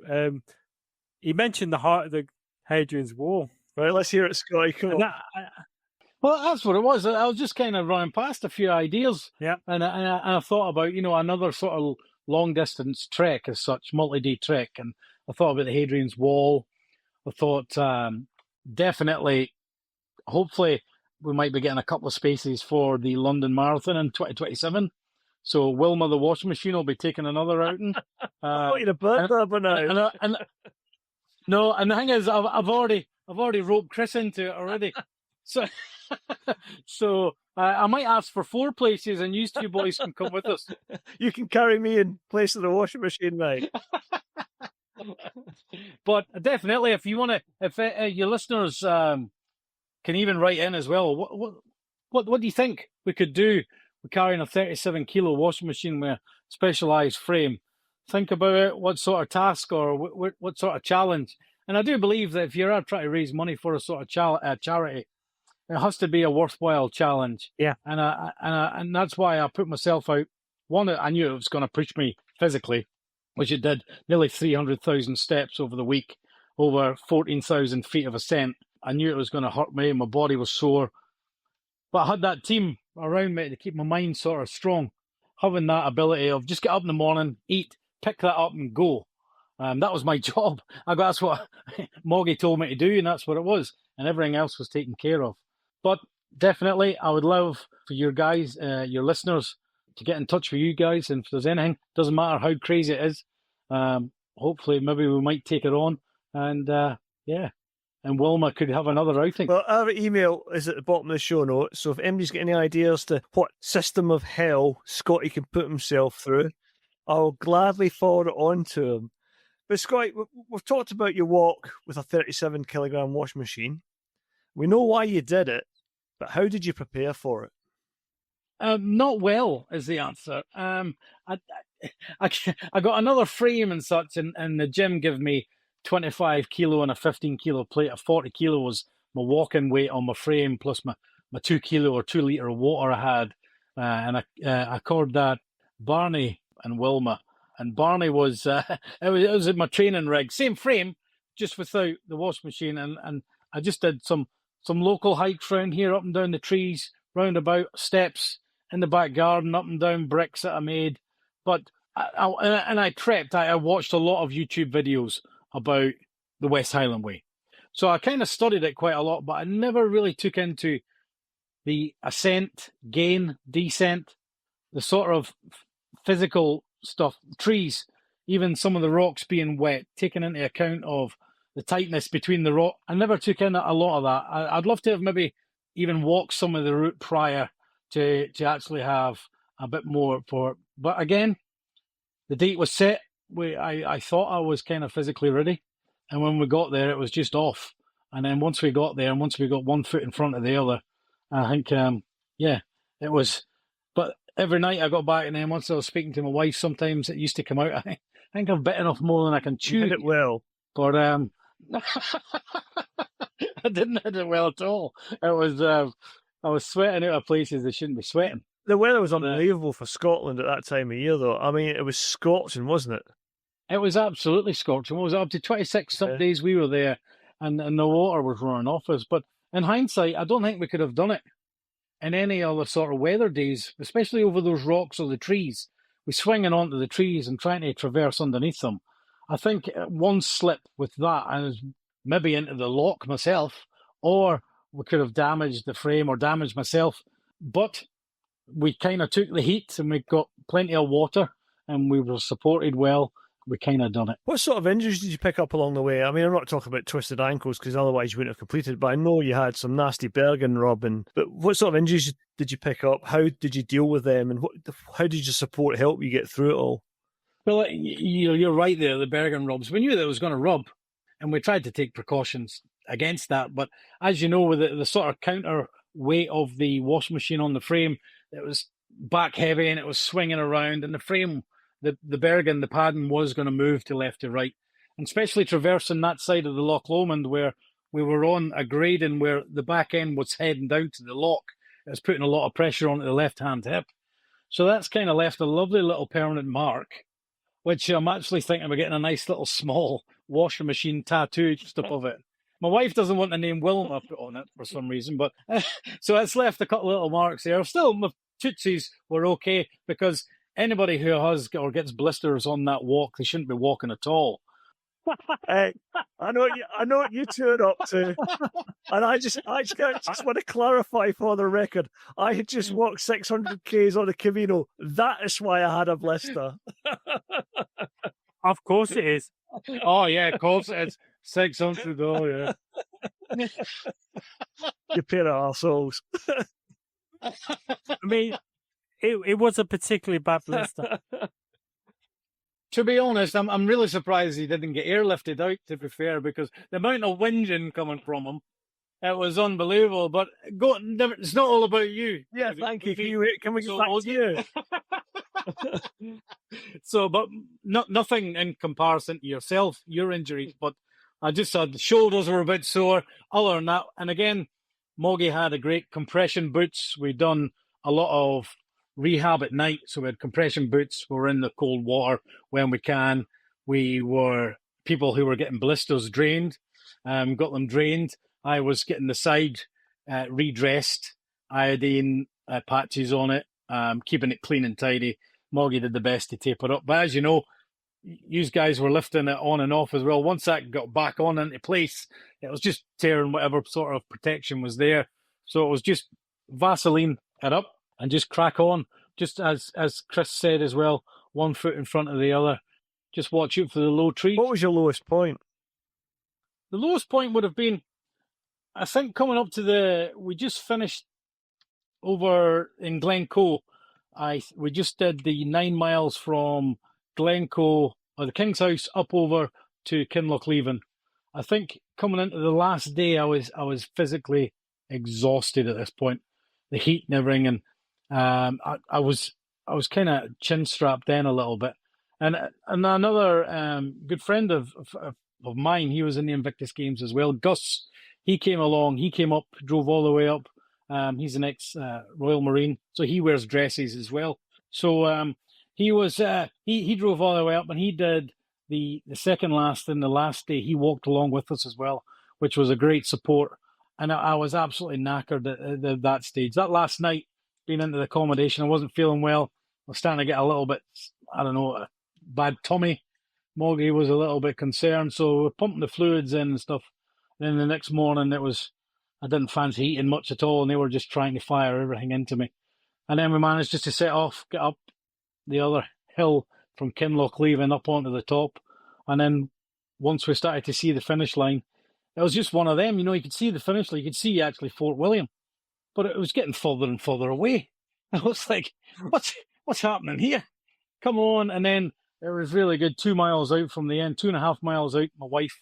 He mentioned the heart of the Hadrian's Wall. Right, let's hear it, Scotty. Come on. Well, that's what it was. I was just kind of running past a few ideas. Yeah. And I thought about, another sort of long-distance trek as such, multi-day trek. And I thought about the Hadrian's Wall. I thought definitely, hopefully, we might be getting a couple of spaces for the London Marathon in 2027. So Wilma the washing machine will be taking another outing. I thought you'd have burnt that by now. No, and the thing is, I've already roped Chris into it already. So, I might ask for 4 places, and you 2 boys can come with us. You can carry me in place of the washing machine, mate. But definitely, if you want to, if your listeners can even write in as well, what do you think we could do with carrying a 37-kilo washing machine with a specialised frame? Think about it. What sort of task or what sort of challenge? And I do believe that if you're trying to raise money for a sort of charity, it has to be a worthwhile challenge. Yeah. And that's why I put myself out. One, I knew it was going to push me physically, which it did. Nearly 300,000 steps over the week, over 14,000 feet of ascent. I knew it was going to hurt me. My body was sore. But I had that team around me to keep my mind sort of strong. Having that ability of just get up in the morning, eat, pick that up and go. That was my job. That's what Moggy told me to do, and that's what it was. And everything else was taken care of. But definitely, I would love for your guys, your listeners, to get in touch with you guys. And if there's anything, doesn't matter how crazy it is, hopefully maybe we might take it on. And and Wilma could have another outing. Well, our email is at the bottom of the show notes. So if anybody's got any ideas to what system of hell Scotty can put himself through, I'll gladly forward it on to him. But Scotty, we've talked about your walk with a 37-kilogram washing machine. We know why you did it, but how did you prepare for it? Not well is the answer. I got another frame and such, and the gym gave me 25 kilo and a 15 kilo plate. Of 40 kilo was my walking weight on my frame, plus my 2 kilo or 2 litre of water I had. And I called that Barney and Wilma. And Barney was, it was in my training rig, same frame, just without the washing machine. And I just did some local hikes around here, up and down the trees, roundabout steps in the back garden, up and down bricks that I made. But I trekked. I watched a lot of YouTube videos about the West Highland Way. So I kind of studied it quite a lot, but I never really took into the ascent, gain, descent, the sort of physical stuff, trees, even some of the rocks being wet, taking into account of the tightness between the rock. I never took in a lot of that. I'd love to have maybe even walked some of the route prior to actually have a bit more for it. But again, the date was set. I thought I was kind of physically ready. And when we got there, it was just off. And then once we got there and once we got one foot in front of the other, I think, it was. But every night I got back, and then once I was speaking to my wife, sometimes it used to come out. I think I've bitten off more than I can chew. You did it well. But I didn't hit it well at all. It was I was sweating out of places I shouldn't be sweating. The weather was unbelievable for Scotland at that time of year, though. I mean, it was scorching, wasn't it? It was absolutely scorching. It was up to 26 some days we were there, and the water was running off us. But in hindsight, I don't think we could have done it in any other sort of weather days, especially over those rocks or the trees. We're swinging onto the trees and trying to traverse underneath them. I think one slip with that, I was maybe into the lock myself, or we could have damaged the frame or damaged myself. But we kind of took the heat and we got plenty of water and we were supported well. We kind of done it. What sort of injuries did you pick up along the way? I mean, I'm not talking about twisted ankles because otherwise you wouldn't have completed, but I know you had some nasty Bergen rubbing. But what sort of injuries did you pick up? How did you deal with them? And how did your support help you get through it all? Well, you're right there, the Bergen rubs. We knew that it was going to rub, and we tried to take precautions against that. But as you know, with the sort of counter weight of the washing machine on the frame, it was back heavy and it was swinging around, and the frame, the Bergen, the padding was going to move to left to right. And especially traversing that side of the Loch Lomond where we were on a grading where the back end was heading down to the loch, it was putting a lot of pressure onto the left-hand hip. So that's kind of left a lovely little permanent mark, which I'm actually thinking of getting a nice little small washing machine tattoo just above it. My wife doesn't want the name Wilma put on it for some reason, but so it's left a couple of little marks there. Still, my tootsies were okay because anybody who has or gets blisters on that walk, they shouldn't be walking at all. Hey, I know what you two are up to, and I just want to clarify for the record. I had just walked 600 k's on a Camino. That is why I had a blister. Of course it is. Oh yeah, of course it is. 600, oh, yeah. You pair of arseholes. I mean, it was a particularly bad blister. To be honest, I'm really surprised he didn't get airlifted out, to be fair, because the amount of whinging coming from him, it was unbelievable. But it's not all about you. Yeah, thank you. Can we get back to you? So, but nothing in comparison to yourself, your injuries. But I just said the shoulders were a bit sore. Other than that, and again, Moggy had a great compression boots. We'd done a lot of rehab at night, so we had compression boots. We were in the cold water when we can. We were people who were getting blisters drained, got them drained. I was getting the side redressed, iodine patches on it, keeping it clean and tidy. Moggy did the best to tape it up. But as you know, you guys were lifting it on and off as well. Once that got back on into place, it was just tearing whatever sort of protection was there. So it was just Vaseline it up and just crack on. Just as Chris said as well, 1 foot in front of the other. Just watch out for the low tree. What was your lowest point? The lowest point would have been, I think, coming up to we just finished over in Glencoe. We just did the 9 miles from Glencoe, or the King's House, up over to Kinlochleven. I think coming into the last day, I was physically exhausted at this point. The heat and everything, and I was kind of chin strapped then a little bit. And another good friend of mine, he was in the Invictus Games as well. Gus, he came along. He came up, drove all the way up. He's an ex Royal Marine, so he wears dresses as well. So he was he drove all the way up, and he did the second last and the last day. He walked along with us as well, which was a great support. And I was absolutely knackered at that stage. That last night, being into the accommodation, I wasn't feeling well. I was starting to get a little bit, I don't know, a bad tummy. Moggy was a little bit concerned, so we're pumping the fluids in and stuff. Then the next morning, I didn't fancy eating much at all, and they were just trying to fire everything into me. And then we managed just to set off, get up the other hill from Kinlochleven up onto the top. And then once we started to see the finish line, it was just one of them. You could see the finish line. You could see actually Fort William, but it was getting further and further away. I was like, what's happening here? Come on. And then it was really good. 2 miles out from the end, 2.5 miles out, my wife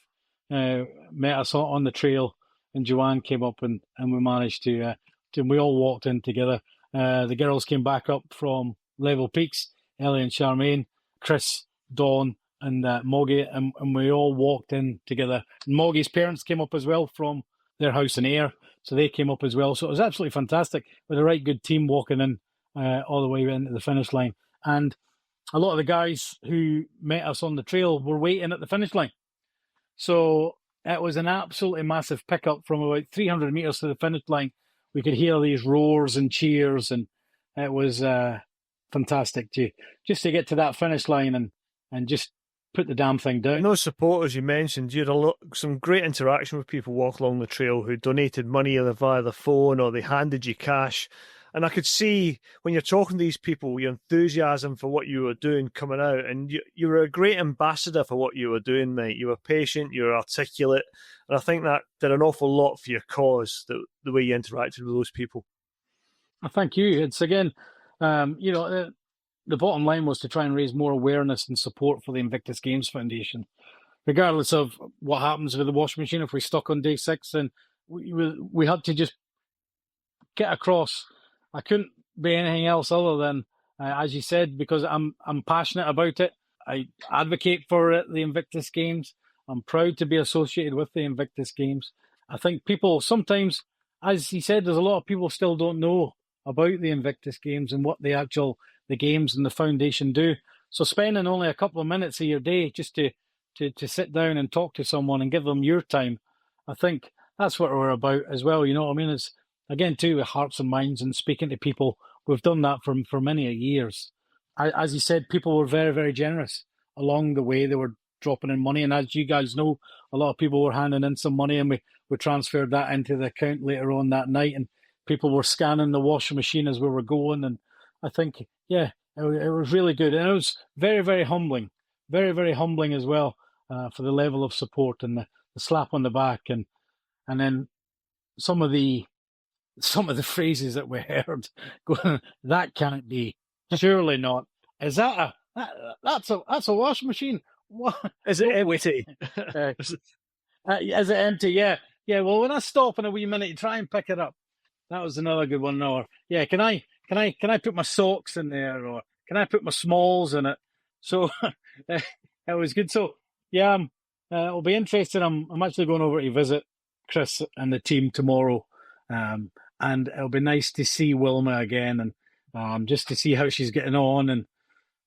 met us on the trail, and Joanne came up, and we managed to we all walked in together. The girls came back up from Level Peaks, Ellie and Charmaine, Chris, Dawn, and Moggy, and we all walked in together. And Moggy's parents came up as well from their house in Ayr, so they came up as well. So it was absolutely fantastic with a right good team walking in all the way into the finish line. And a lot of the guys who met us on the trail were waiting at the finish line. So it was an absolutely massive pickup from about 300 metres to the finish line. We could hear these roars and cheers, and it was fantastic to get to that finish line and just put the damn thing down. And those supporters you mentioned, you had some great interaction with people walking along the trail who donated money either via the phone or they handed you cash. And I could see when you're talking to these people, your enthusiasm for what you were doing coming out. And you were a great ambassador for what you were doing, mate. You were patient, you were articulate. And I think that did an awful lot for your cause, the way you interacted with those people. Thank you. It's again, the bottom line was to try and raise more awareness and support for the Invictus Games Foundation. Regardless of what happens with the washing machine, if we're stuck on day 6, and we had to just get across. I couldn't be anything else other than, as you said, because I'm passionate about it. I advocate for the Invictus Games. I'm proud to be associated with the Invictus Games. I think people sometimes, as he said, there's a lot of people still don't know about the Invictus Games and what the games and the foundation do. So spending only a couple of minutes of your day just to sit down and talk to someone and give them your time, I think that's what we're about as well. You know what I mean? It's, again, too, with hearts and minds and speaking to people. We've done that for many years. As you said, people were very, very generous along the way. They were dropping in money. And as you guys know, a lot of people were handing in some money, and we transferred that into the account later on that night. And people were scanning the washing machine as we were going. And I think, yeah, it was really good. And it was very, very humbling. Very, very humbling as well for the level of support and the slap on the back, and then some of the phrases that we heard, going, that can't be, surely not. Is that that's a washing machine? What Is it empty? Is it empty? Yeah. Well, when I stop in a wee minute to try and pick it up, that was another good one. Or yeah, can I put my socks in there, or can I put my smalls in it? So it was good. So yeah, it'll be interesting. I'm actually going over to visit Chris and the team tomorrow, and it'll be nice to see Wilma again, and just to see how she's getting on, and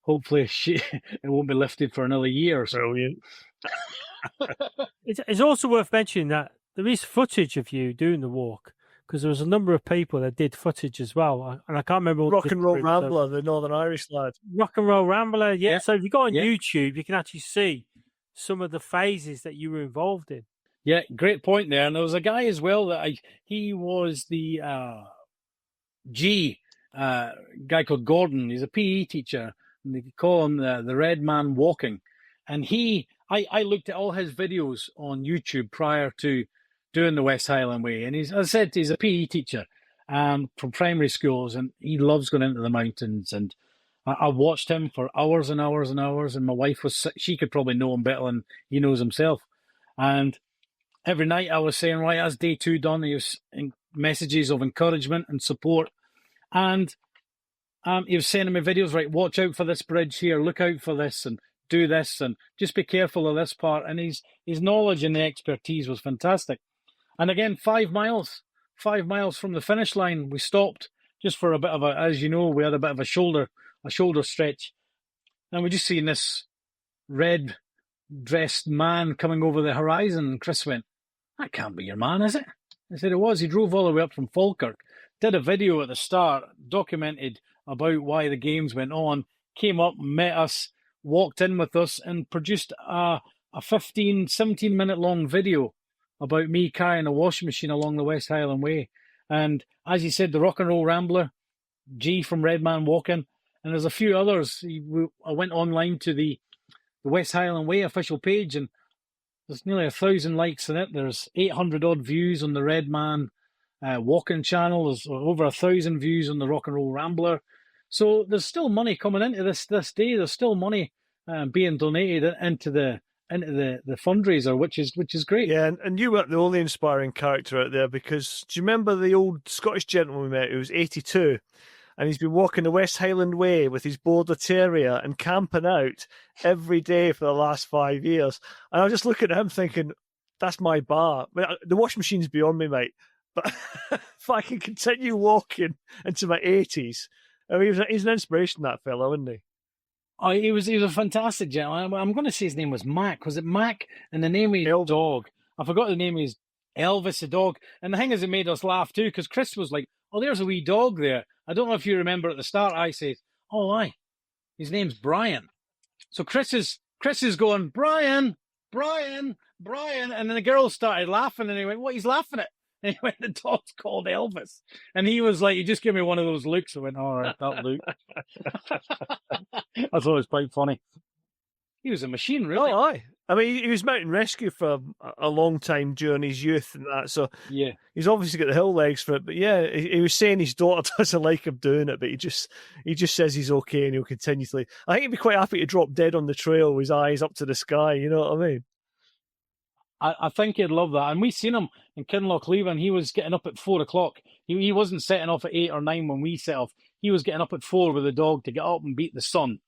hopefully it won't be lifted for another year. So. Brilliant. It's also worth mentioning that there is footage of you doing the walk, because there was a number of people that did footage as well, and I can't remember. Rock and Roll Rambler, the Northern Irish lad. Rock and Roll Rambler, yeah. So if you go on YouTube, you can actually see some of the phases that you were involved in. Yeah, great point there. And there was a guy as well that he was the guy called Gordon. He's a PE teacher, and they call him the Red Man Walking. And I looked at all his videos on YouTube prior to doing the West Highland Way. And as I said, he's a PE teacher from primary schools, and he loves going into the mountains. And I watched him for hours and hours and hours. And my wife she could probably know him better than he knows himself. And every night I was saying, right, that's day 2 done. He was in messages of encouragement and support. And he was sending me videos, right, watch out for this bridge here, look out for this, and do this, and just be careful of this part. And his knowledge and the expertise was fantastic. And again, 5 miles from the finish line, we stopped just for a bit of as you know, we had a bit of a shoulder stretch. And we just seen this red-dressed man coming over the horizon. And Chris went, that can't be your man, is it? I said, it was. He drove all the way up from Falkirk, did a video at the start, documented about why the games went on, came up, met us, walked in with us, and produced a 15, 17-minute long video about me carrying a washing machine along the West Highland Way. And as you said, the Rock and Roll Rambler, G from Red Man Walking, and there's a few others. I went online to the West Highland Way official page, and there's nearly 1,000 likes in it. There's 800 odd views on the Red Man Walking channel. There's over 1,000 views on the Rock and Roll Rambler. So there's still money coming into this day. There's still money being donated into the fundraiser, which is great. Yeah, and you weren't the only inspiring character out there, because do you remember the old Scottish gentleman we met who was 82, and he's been walking the West Highland Way with his Border Terrier and camping out every day for the last 5 years? And I was just looking at him thinking, that's my bar. The washing machine's beyond me, mate. But if I can continue walking into my 80s, I mean, he's an inspiration, that fellow, isn't he? Oh, he was a fantastic gentleman. I'm going to say his name was Mac. Was it Mac? And the name of his dog, I forgot the name of his Elvis, the dog. And the thing is, it made us laugh too, because Chris was like, oh, there's a wee dog there. I don't know if you remember at the start, I said, oh, aye, his name's Brian. So Chris is going, Brian. And then the girl started laughing, and he went, what, he's laughing at? And he went, the dog's called Elvis. And he was like, you just give me one of those looks. I went, all right, that look. I thought it was quite funny. He was a machine, really. Oh, aye. I mean, he was mountain rescue for a long time during his youth and that. So yeah, he's obviously got the hill legs for it. But yeah, he was saying his daughter doesn't like him doing it, but he just says he's okay and he'll continue to. I think he'd be quite happy to drop dead on the trail with his eyes up to the sky. You know what I mean? I think he'd love that. And we seen him in Kinlochleven. He was getting up at 4 o'clock. He wasn't setting off at 8 or 9 when we set off. He was getting up at 4 with the dog to get up and beat the sun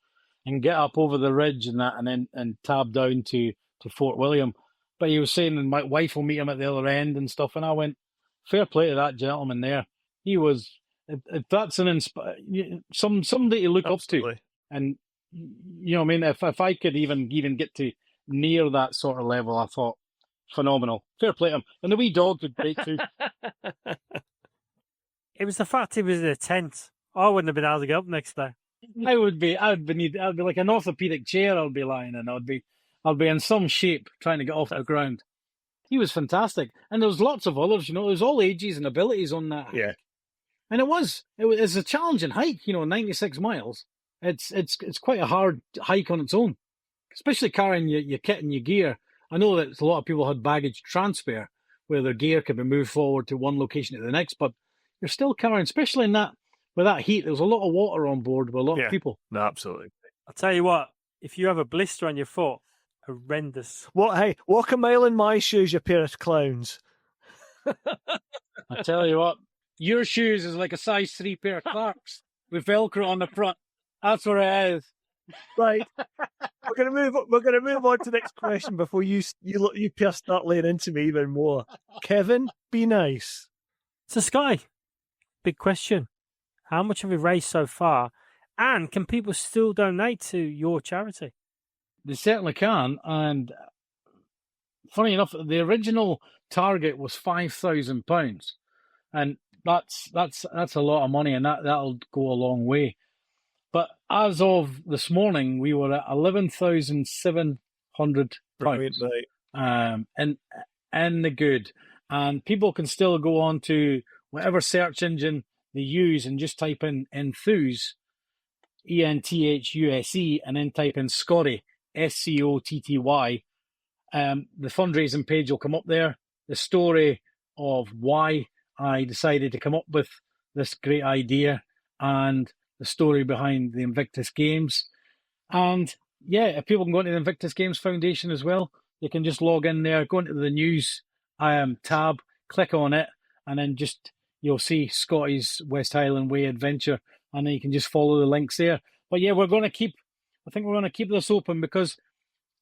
and get up over the ridge and that, and then tab down to Fort William. But he was saying, and my wife will meet him at the other end and stuff. And I went, fair play to that gentleman there. He was, if that's somebody to look Absolutely. up to. And, you know what I mean? If I could even get to near that sort of level, I thought, phenomenal. Fair play to him. And the wee dog did great too. It was the fact he was in a tent. I wouldn't have been able to get up next day. I would be like an orthopedic chair I'd be lying in. I'd be in some shape trying to get off the ground. He was fantastic. And there was lots of others, you know, there was all ages and abilities on that. Yeah. And it's a challenging hike, you know, 96 miles. It's quite a hard hike on its own, especially carrying your kit and your gear. I know that a lot of people had baggage transfer where their gear could be moved forward to one location to the next, but you're still carrying, especially in that, with that heat, there was a lot of water on board with a lot of people. No, absolutely. I'll tell you what, if you have a blister on your foot, horrendous. What? Hey, walk a mile in my shoes, you pair of clowns. I tell you what, your shoes is like a size 3 pair of Clarks with Velcro on the front. That's what it is. Right. We're gonna move on to the next question before you pair start laying into me even more. Kevin, be nice. So, Scotty, big question. How much have we raised so far? And can people still donate to your charity? They certainly can. And funny enough, the original target was £5,000. And that's a lot of money, and that'll go a long way. But as of this morning, we were at £11,700. Right. In the good. And people can still go on to whatever search engine they use and just type in Enthuse, ENTHUSE, and then type in Scotty, SCOTTY. The fundraising page will come up there. The story of why I decided to come up with this great idea, and the story behind the Invictus Games. And yeah, if people can go into the Invictus Games Foundation as well, they can just log in there, go into the news tab, click on it, and then you'll see Scotty's West Highland Way adventure, and then you can just follow the links there. But yeah, I think we're going to keep this open, because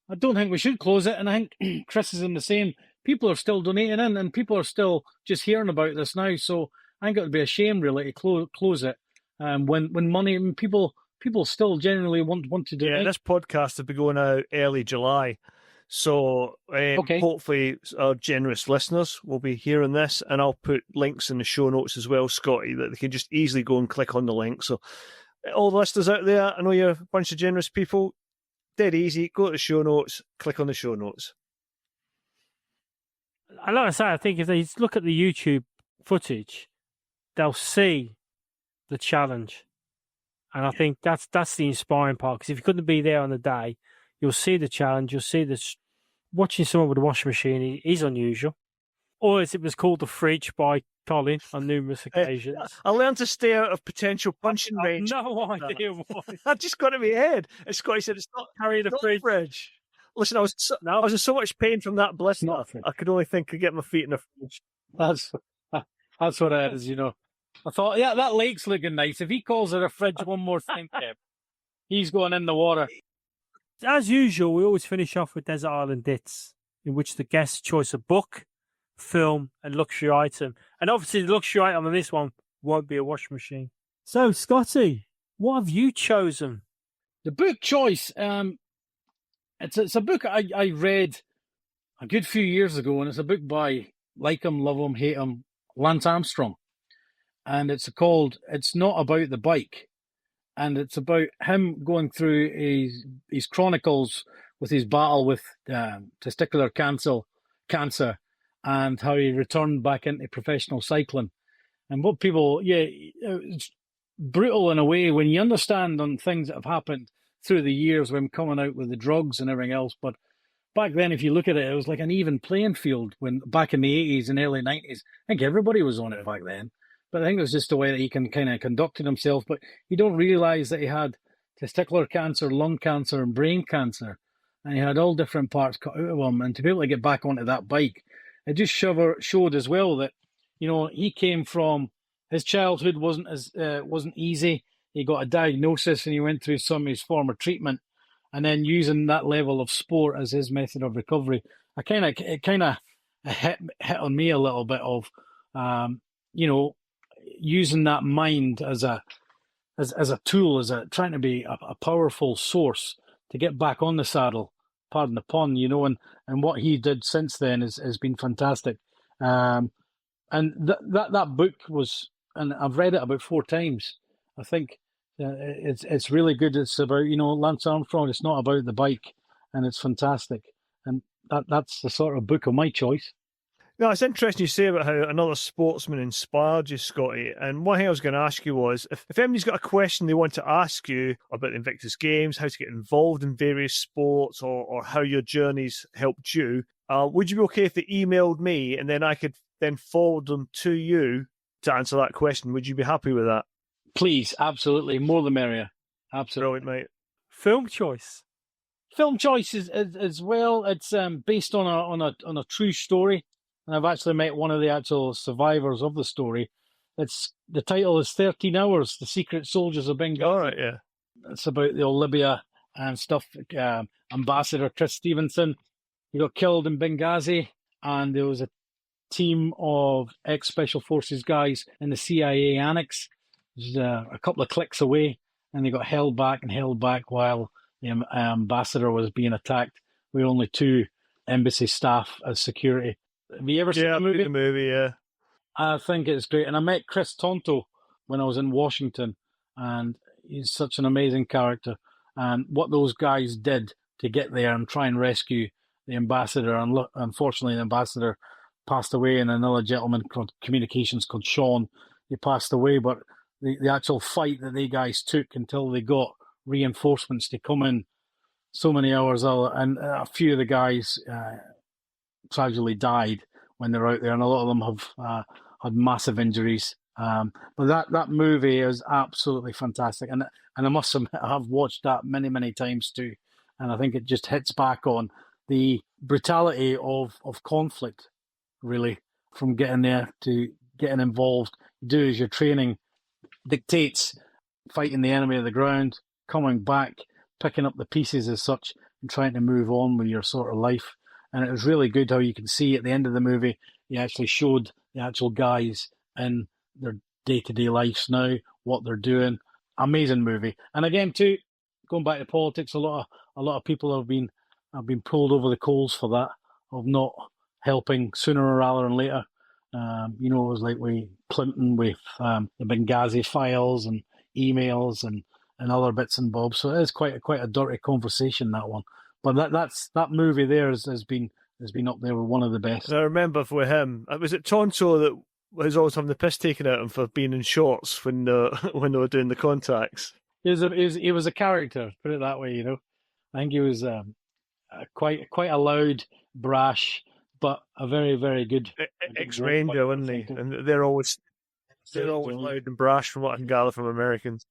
I don't think we should close it, and I think Chris is in the same. People are still donating in, and people are still just hearing about this now, so I think it would be a shame really to close it when people still genuinely want to donate. Yeah, this podcast will be going out early July. So hopefully our generous listeners will be hearing this, and I'll put links in the show notes as well, Scotty, that they can just easily go and click on the link. So all the listeners out there, I know you're a bunch of generous people. Dead easy. Go to the show notes, click on the show notes. And like I say, I think if they look at the YouTube footage, they'll see the challenge. And I think that's the inspiring part, because if you couldn't be there on the day, you'll see the challenge, you'll see this. Watching someone with a washing machine is unusual. Or as it was called, the fridge by Colin on numerous occasions. I learned to stay out of potential punching range. No idea why. I just got in my head. As Scotty said, it's not Carry the fridge. Listen, I was in so much pain from that blister. I could only think of getting my feet in the fridge. That's what it is, I thought, yeah, that lake's looking nice. If he calls it a fridge one more time, Kev, he's going in the water. As usual, we always finish off with Desert Island Dits, in which the guest choice a book, film, and luxury item. And obviously the luxury item on this one won't be a washing machine. So, Scotty, what have you chosen? The book choice, it's a book I read a good few years ago, and it's a book by Like Him, Love Him, Hate Him, Lance Armstrong. And it's called It's Not About the Bike. And it's about him going through his chronicles with his battle with testicular cancer, and how he returned back into professional cycling. And what it's brutal in a way when you understand on things that have happened through the years with him coming out with the drugs and everything else. But back then, if you look at it, it was like an even playing field when back in the 80s and early 90s. I think everybody was on it back then. But I think it was just the way that he kind of conducted himself. But you don't realise that he had testicular cancer, lung cancer, and brain cancer. And he had all different parts cut out of him. And to be able to get back onto that bike, it just showed as well that, he came from, his childhood wasn't easy. He got a diagnosis and he went through some of his former treatment. And then using that level of sport as his method of recovery, it kind of hit on me a little bit of, using that mind as a tool, trying to be a powerful source to get back on the saddle, pardon the pun, and what he did since then has been fantastic. And that book was, and I've read it about 4 times. I think it's really good. It's about, Lance Armstrong. It's not about the bike, and it's fantastic. And that's the sort of book of my choice. No, it's interesting you say about how another sportsman inspired you, Scotty. And one thing I was going to ask you was, if anybody's got a question they want to ask you about the Invictus Games, how to get involved in various sports, or how your journeys helped you, would you be okay if they emailed me and then I could then forward them to you to answer that question? Would you be happy with that? Please, absolutely. More the merrier. Absolutely. Brilliant, mate. Film choice. Film choice is as well. It's based on a true story, and I've actually met one of the actual survivors of the story. The title is 13 Hours: The Secret Soldiers of Benghazi. All right, yeah. It's about the old Libya and stuff. Ambassador Chris Stevenson, he got killed in Benghazi, and there was a team of ex-Special Forces guys in the CIA annex, just a couple of clicks away, and they got held back while the ambassador was being attacked. We were only 2 embassy staff as security. Have you ever seen the movie? Yeah, the movie, yeah. I think it's great. And I met Chris Tonto when I was in Washington, and he's such an amazing character. And what those guys did to get there and try and rescue the ambassador, and unfortunately the ambassador passed away, and another gentleman called communications called Sean, he passed away, but the actual fight that they guys took until they got reinforcements to come in so many hours, and a few of the guys tragically died when they're out there, and a lot of them have had massive injuries. But that movie is absolutely fantastic, and I must admit, I've watched that many times too, and I think it just hits back on the brutality of conflict, really, from getting there to getting involved. You do as your training dictates, fighting the enemy of the ground, coming back, picking up the pieces as such, and trying to move on with your sort of life. And it was really good how you can see at the end of the movie, he actually showed the actual guys in their day-to-day lives now, what they're doing. Amazing movie. And again, too, going back to politics, a lot of people have been pulled over the coals for that, of not helping sooner rather than later. It was like with Clinton with the Benghazi files and emails and other bits and bobs. So it is quite a dirty conversation, that one. But that movie there has been up there with one of the best. And I remember with him, was it Tonto that was always having the piss taken out of him for being in shorts when they were doing the contacts? He was a character, put it that way. I think he was quite a loud, brash, but a very, very good ex-Ranger, wasn't he? And they're always loud and brash, from what I can gather from Americans.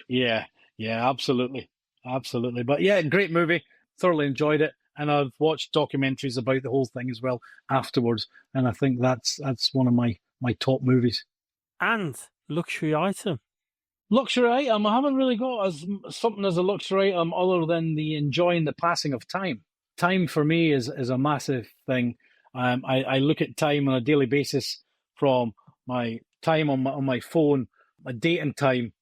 Yeah, absolutely. But yeah, great movie. Thoroughly enjoyed it, and I've watched documentaries about the whole thing as well afterwards, and I think that's one of my top movies. And luxury item. Luxury item, I haven't really got something as a luxury item other than the enjoying the passing of time. Time for me is a massive thing. I look at time on a daily basis, from my time on my phone, my date and time,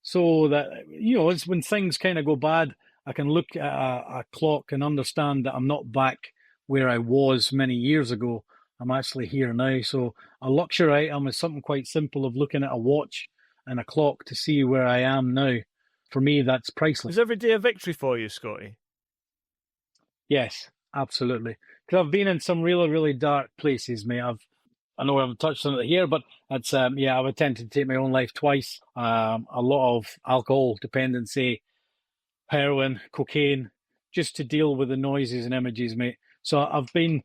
so that it's when things kind of go bad, I can look at a clock and understand that I'm not back where I was many years ago. I'm actually here now. So a luxury item is something quite simple, of looking at a watch and a clock to see where I am now. For me, that's priceless. Is every day a victory for you, Scotty? Yes, absolutely. Because I've been in some really, really dark places, mate. I know I haven't touched on it here, but that's I've attempted to take my own life twice. A lot of alcohol dependency, heroin, cocaine, just to deal with the noises and images, mate. So I've been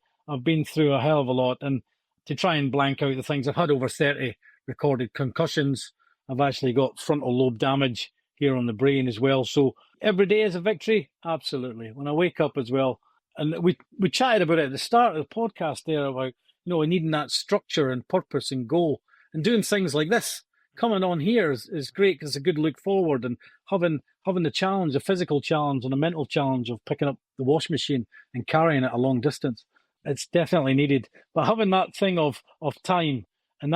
through a hell of a lot, and to try and blank out the things, I've had over 30 recorded concussions. I've actually got frontal lobe damage here on the brain as well. So every day is a victory, absolutely. When I wake up as well, and we chatted about it at the start of the podcast there about needing that structure and purpose and goal, and doing things like this. Coming on here is great, because it's a good look forward, and having the challenge, a physical challenge and a mental challenge of picking up the wash machine and carrying it a long distance. It's definitely needed. But having that thing of time, and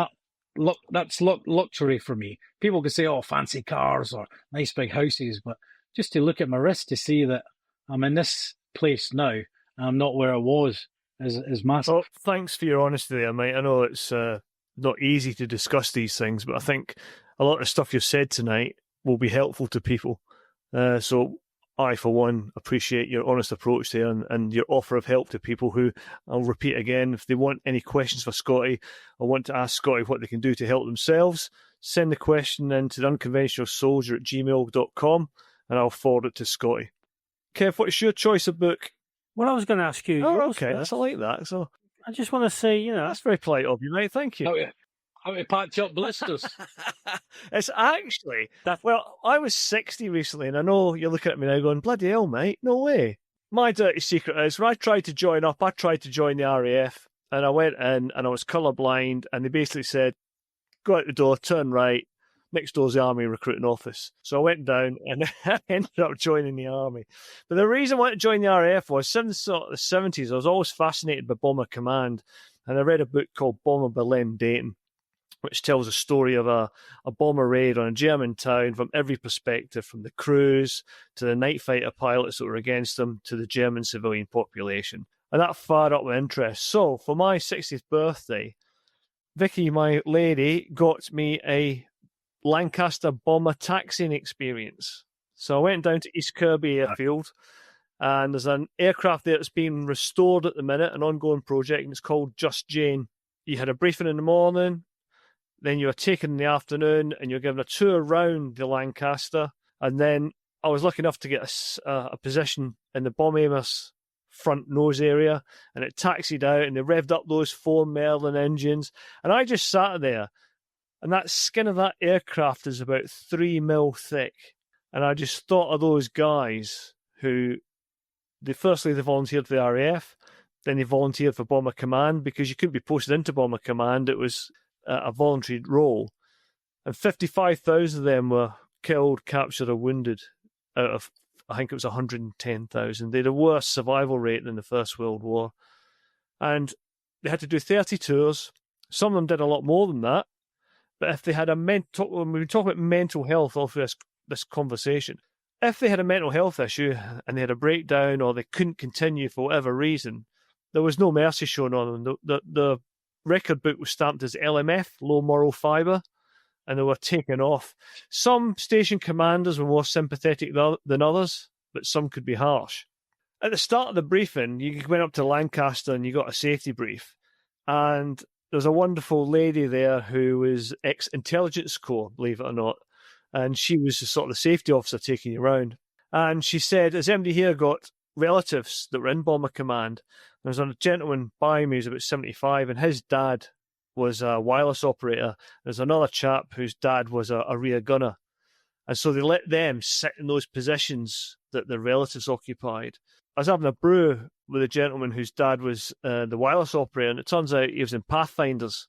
that's luxury for me. People can say, oh, fancy cars or nice big houses, but just to look at my wrist to see that I'm in this place now and I'm not where I was is massive. Well, thanks for your honesty there, mate. I know it's not easy to discuss these things, but I think a lot of stuff you've said tonight will be helpful to people. So I, for one, appreciate your honest approach there and your offer of help to people who, I'll repeat again, if they want any questions for Scotty or want to ask Scotty what they can do to help themselves, send the question in to theunconventionalsoldier@gmail.com and I'll forward it to Scotty. Kev, what's your choice of book? Well, I was going to ask you. Oh, okay, that's I like that. So I just want to say, that's very polite of you, mate. Thank you. How to patch up blisters. It's actually well, I was 60 recently, and I know you're looking at me now going, bloody hell, mate, no way. My dirty secret is when I tried to join the RAF, and I went in and I was colourblind, and they basically said, go out the door, turn right, next door's the Army recruiting office. So I went down and I ended up joining the Army. But the reason I wanted to join the RAF was since the 70s, I was always fascinated by Bomber Command, and I read a book called Bomber Berlin Dayton, which tells a story of a bomber raid on a German town from every perspective, from the crews to the night fighter pilots that were against them to the German civilian population. And that fired up my interest. So for my 60th birthday, Vicky, my lady, got me a Lancaster bomber taxiing experience. So I went down to East Kirby Airfield, and there's an aircraft there that's being restored at the minute, an ongoing project, and it's called Just Jane. You had a briefing in the morning, then you were taken in the afternoon, and you're given a tour around the Lancaster. And then I was lucky enough to get a position in the bomb aimer's front nose area, and it taxied out, and they revved up those 4 Merlin engines. And I just sat there, and that skin of that aircraft is about 3 mil thick. And I just thought of those guys who, they volunteered for the RAF, then they volunteered for Bomber Command, because you couldn't be posted into Bomber Command. It was a voluntary role, and 55,000 of them were killed, captured, or wounded out of, I think it was 110,000. They had a worse survival rate than the First World War, and they had to do 30 tours. Some of them did a lot more than that, but if they had when we talk about mental health all through this conversation, if they had a mental health issue and they had a breakdown or they couldn't continue for whatever reason, there was no mercy shown on them. The record book was stamped as LMF, low moral fibre, and they were taken off. Some station commanders were more sympathetic than others, but some could be harsh. At the start of the briefing, you went up to Lancaster and you got a safety brief, and there was a wonderful lady there who was ex-intelligence corps, believe it or not, and she was sort of the safety officer taking you around. And she said, has anybody here got relatives that were in Bomber Command? There was a gentleman by me who's about 75, and his dad was a wireless operator. There's another chap whose dad was a rear gunner. And so they let them sit in those positions that their relatives occupied. I was having a brew with a gentleman whose dad was the wireless operator, and it turns out he was in Pathfinders,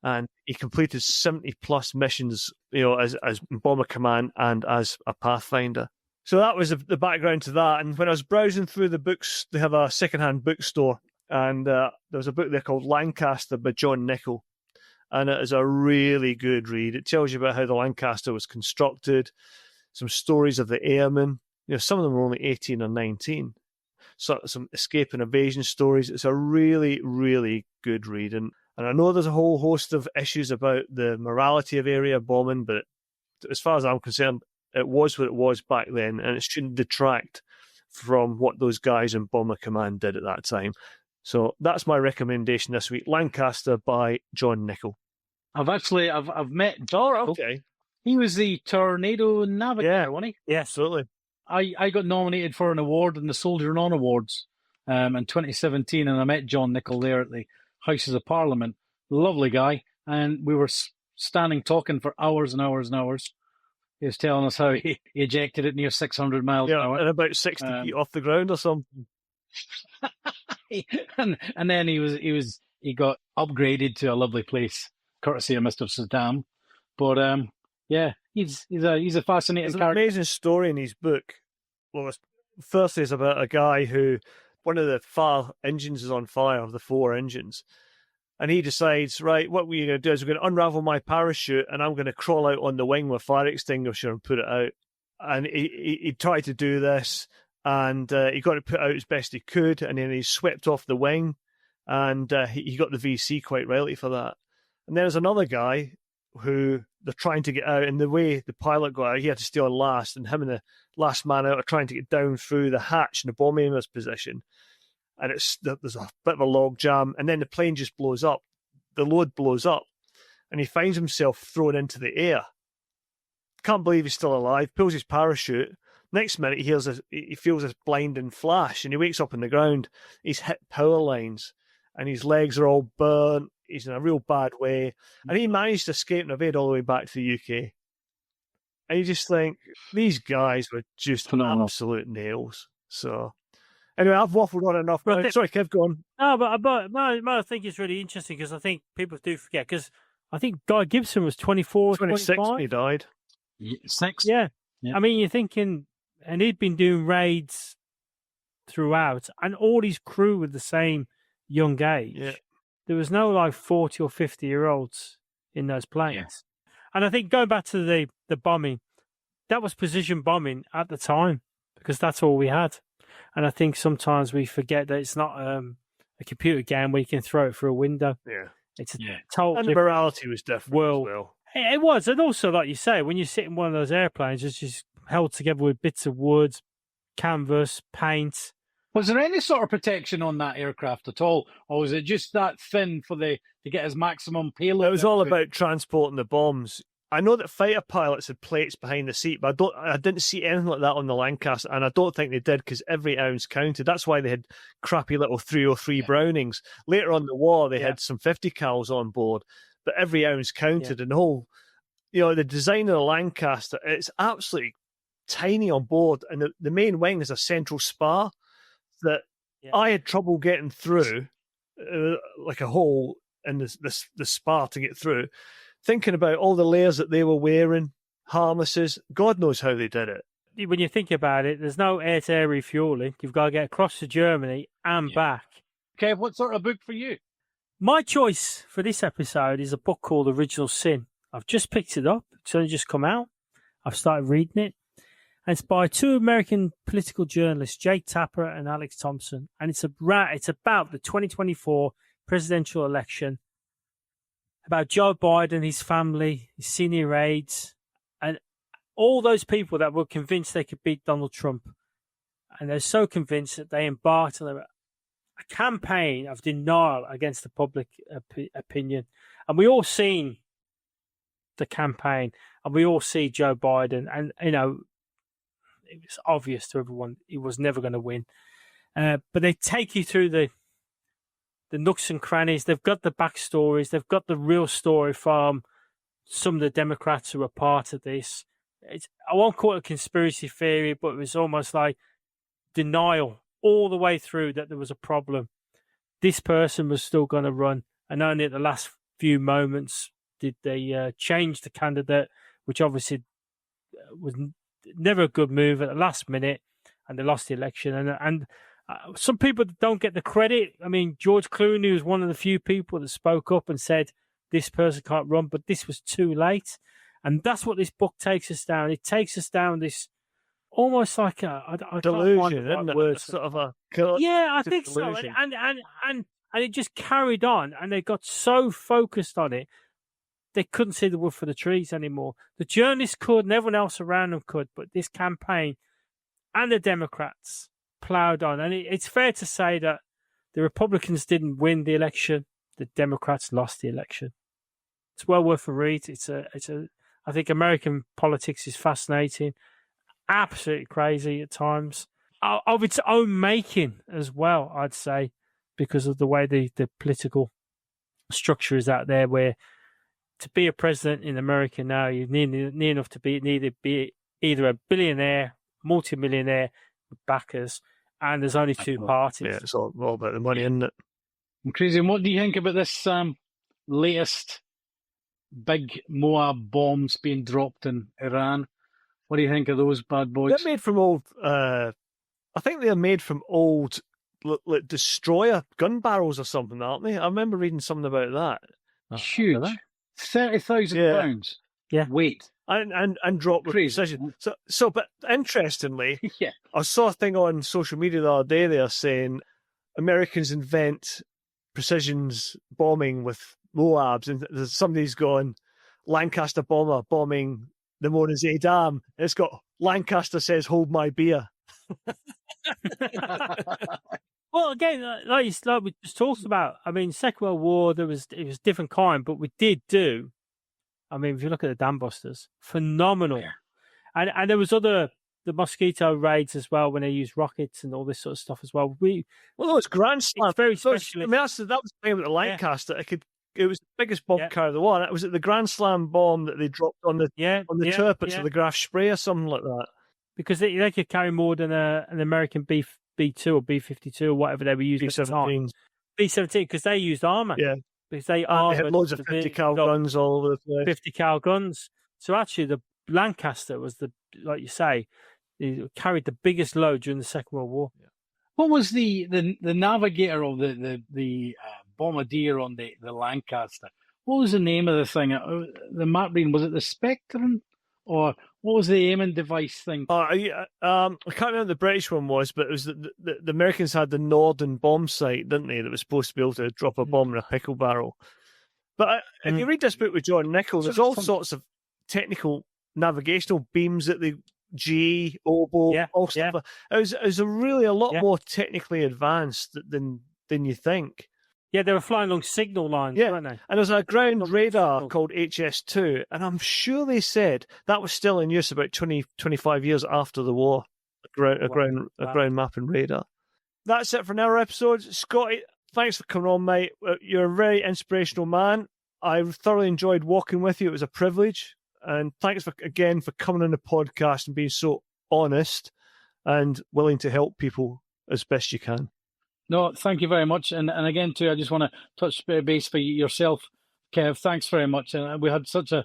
and he completed 70-plus missions, as Bomber Command and as a Pathfinder. So that was the background to that. And when I was browsing through the books, they have a second-hand bookstore, and there was a book there called Lancaster by John Nichol, and it is a really good read. It tells you about how the Lancaster was constructed, some stories of the airmen. Some of them were only 18 or 19. So some escape and evasion stories. It's a really, really good read. And I know there's a whole host of issues about the morality of area bombing, but as far as I'm concerned, it was what it was back then, and it shouldn't detract from what those guys in Bomber Command did at that time. So that's my recommendation this week, Lancaster by John Nichol. I've met Oh, okay. He was the Tornado Navigator, wasn't he? Yeah, absolutely. I got nominated for an award in the Soldier and On Awards in 2017, and I met John Nichol there at the Houses of Parliament. Lovely guy, and we were standing talking for hours and hours and hours. He was telling us how he ejected it near 600 miles an hour. And about 60 feet off the ground or something. and then he got upgraded to a lovely place, courtesy of Mr. Saddam. But he's a fascinating There's an character. amazing story in his book. Well, firstly, it's about a guy who, one of the far engines is on fire, of the 4 engines. And he decides, right, what we're going to do is we're going to unravel my parachute, and I'm going to crawl out on the wing with a fire extinguisher and put it out. And he tried to do this, and he got it put out as best he could, and then he swept off the wing, and he got the VC quite rightly for that. And then there's another guy who they're trying to get out, and the way the pilot got out, he had to stay on last, and him and the last man out are trying to get down through the hatch in the bomb aimer's position. And there's a bit of a log jam, and then the plane just blows up. The load blows up, and he finds himself thrown into the air. Can't believe he's still alive. Pulls his parachute. Next minute, he feels this blinding flash, and he wakes up on the ground. He's hit power lines, and his legs are all burnt. He's in a real bad way, and he managed to escape and evade all the way back to the UK. And you just think these guys were just absolute nails. So. Anyway, I've waffled on enough. Sorry, Kev, go on. No, but I think it's really interesting because I think people do forget. Because I think Guy Gibson was 24, 26 25. when he died. 6. Yeah. I mean, you're thinking, and he'd been doing raids throughout, and all his crew were the same young age. Yeah. There was no like 40 or 50-year-olds in those planes. Yeah. And I think going back to the bombing, that was precision bombing at the time because that's all we had. And I think sometimes we forget that it's not a computer game where you can throw it through a window. Yeah. It's a total and the morality was different world. As well. It was. And also, like you say, when you sit in one of those airplanes, it's just held together with bits of wood, canvas, paint. Was there any sort of protection on that aircraft at all? Or was it just that thin to get his maximum payload? It was all about transporting the bombs. I know that fighter pilots had plates behind the seat, but I didn't see anything like that on the Lancaster, and I don't think they did because every ounce counted. That's why they had crappy little 303 Brownings. Later on in the war, they had some 50 cals on board, but every ounce counted. And the whole, the design of the Lancaster, it's absolutely tiny on board, and the main wing is a central spar that I had trouble getting through, like a hole in the spar to get through. Thinking about all the layers that they were wearing, harnesses, God knows how they did it. When you think about it, there's no air-to-air refueling. You've got to get across to Germany and back. Okay, what sort of book for you? My choice for this episode is a book called Original Sin. I've just picked it up. It's only just come out. I've started reading it. And it's by two American political journalists, Jake Tapper and Alex Thompson. And it's about the 2024 presidential election, about Joe Biden, his family, his senior aides, and all those people that were convinced they could beat Donald Trump. And they're so convinced that they embarked on a campaign of denial against the public opinion. And we all seen the campaign, and we all see Joe Biden. And, it was obvious to everyone he was never going to win. But they take you through the nooks and crannies. They've got the backstories. They've got the real story from some of the Democrats who are part of this. I won't call it a conspiracy theory, but it was almost like denial all the way through that there was a problem. This person was still going to run, and only at the last few moments did they change the candidate, which obviously was never a good move at the last minute, and they lost the election. And some people don't get the credit. I mean, George Clooney was one of the few people that spoke up and said, this person can't run, but this was too late. And that's what this book takes us down. It takes us down this almost like a delusion, isn't it? Sort of a I think delusion. So. And it just carried on, and they got so focused on it, they couldn't see the wood for the trees anymore. The journalists could, and everyone else around them could, but this campaign and the Democrats ploughed on. And it's fair to say that the Republicans didn't win the election. The Democrats lost the election. It's well worth a read. I think American politics is fascinating, absolutely crazy at times, of its own making as well, I'd say, because of the way the political structure is out there, where to be a president in America now, you need enough to be either a billionaire, multimillionaire with backers, and there's only two parties. Yeah, it's all about the money, isn't it? Crazy. And what do you think about this latest big Moab bombs being dropped in Iran? What do you think of those bad boys? They're made from old. I think they're made from old like destroyer gun barrels or something, aren't they? I remember reading something about that. Huge, 30,000 pounds. Yeah, weight. And dropped with precision. So, but interestingly, I saw a thing on social media the other day there saying Americans invent precision bombing with Moabs, and somebody's gone, Lancaster bomber bombing the Monazay Dam. It's got Lancaster says, "Hold my beer." Well, again, like we just talked about, I mean, Second World War, it was different kind, but we did do, I mean, if you look at the dam busters, phenomenal. Yeah. And there was the mosquito raids as well, when they used rockets and all this sort of stuff as well. Well, that was Grand Slam. It's very special. I mean, that was the thing about the Lancaster. Yeah. It was the biggest bomb carrier of the war. It was the Grand Slam bomb that they dropped on the turrets of the Graf Spray or something like that. Because they could carry more than an American B-2 or B-52 or whatever they were using at the time. B-17, because they used armour. Yeah. Because they had loads of 50 cal guns all over the place. 50 cal guns. So actually, the Lancaster was like you say, it carried the biggest load during the Second World War. Yeah. What was the navigator of the bombardier on the Lancaster? What was the name of the thing? The map reading, was it the Spectrum? Or what was the aiming device thing? I can't remember what the British one was, but it was the Americans had the Norden bomb sight, didn't they? That was supposed to be able to drop a bomb in a pickle barrel. But if you read this book with John Nichol, there's all sorts of technical navigational beams that the G, oboe, all stuff. It was really a lot more technically advanced than you think. Yeah, they were flying along signal lines, weren't they? And there's a ground radar called HS2, and I'm sure they said that was still in use about 25 years after the war, a ground mapping radar. That's it for another episode. Scotty, thanks for coming on, mate. You're a very inspirational man. I thoroughly enjoyed walking with you. It was a privilege. And thanks again for coming on the podcast and being so honest and willing to help people as best you can. No, thank you very much. And again, too, I just want to touch base for yourself, Kev. Thanks very much. And we had such a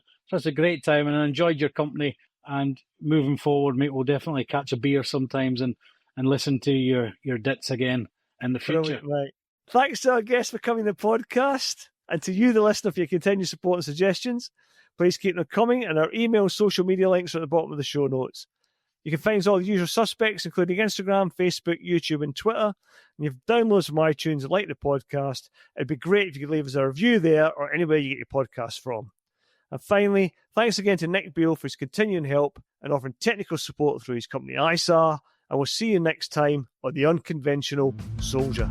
great time, and I enjoyed your company. And moving forward, mate, we'll definitely catch a beer sometimes and listen to your Dits again in the future. Brilliant, mate. Thanks to our guests for coming to the podcast, and to you, the listener, for your continued support and suggestions. Please keep them coming, and our email and social media links are at the bottom of the show notes. You can find all the usual suspects, including Instagram, Facebook, YouTube, and Twitter. And you've downloaded from iTunes and like the podcast. It'd be great if you could leave us a review there or anywhere you get your podcasts from. And finally, thanks again to Nick Beale for his continuing help and offering technical support through his company ISAR. And we'll see you next time on The Unconventional Soldier.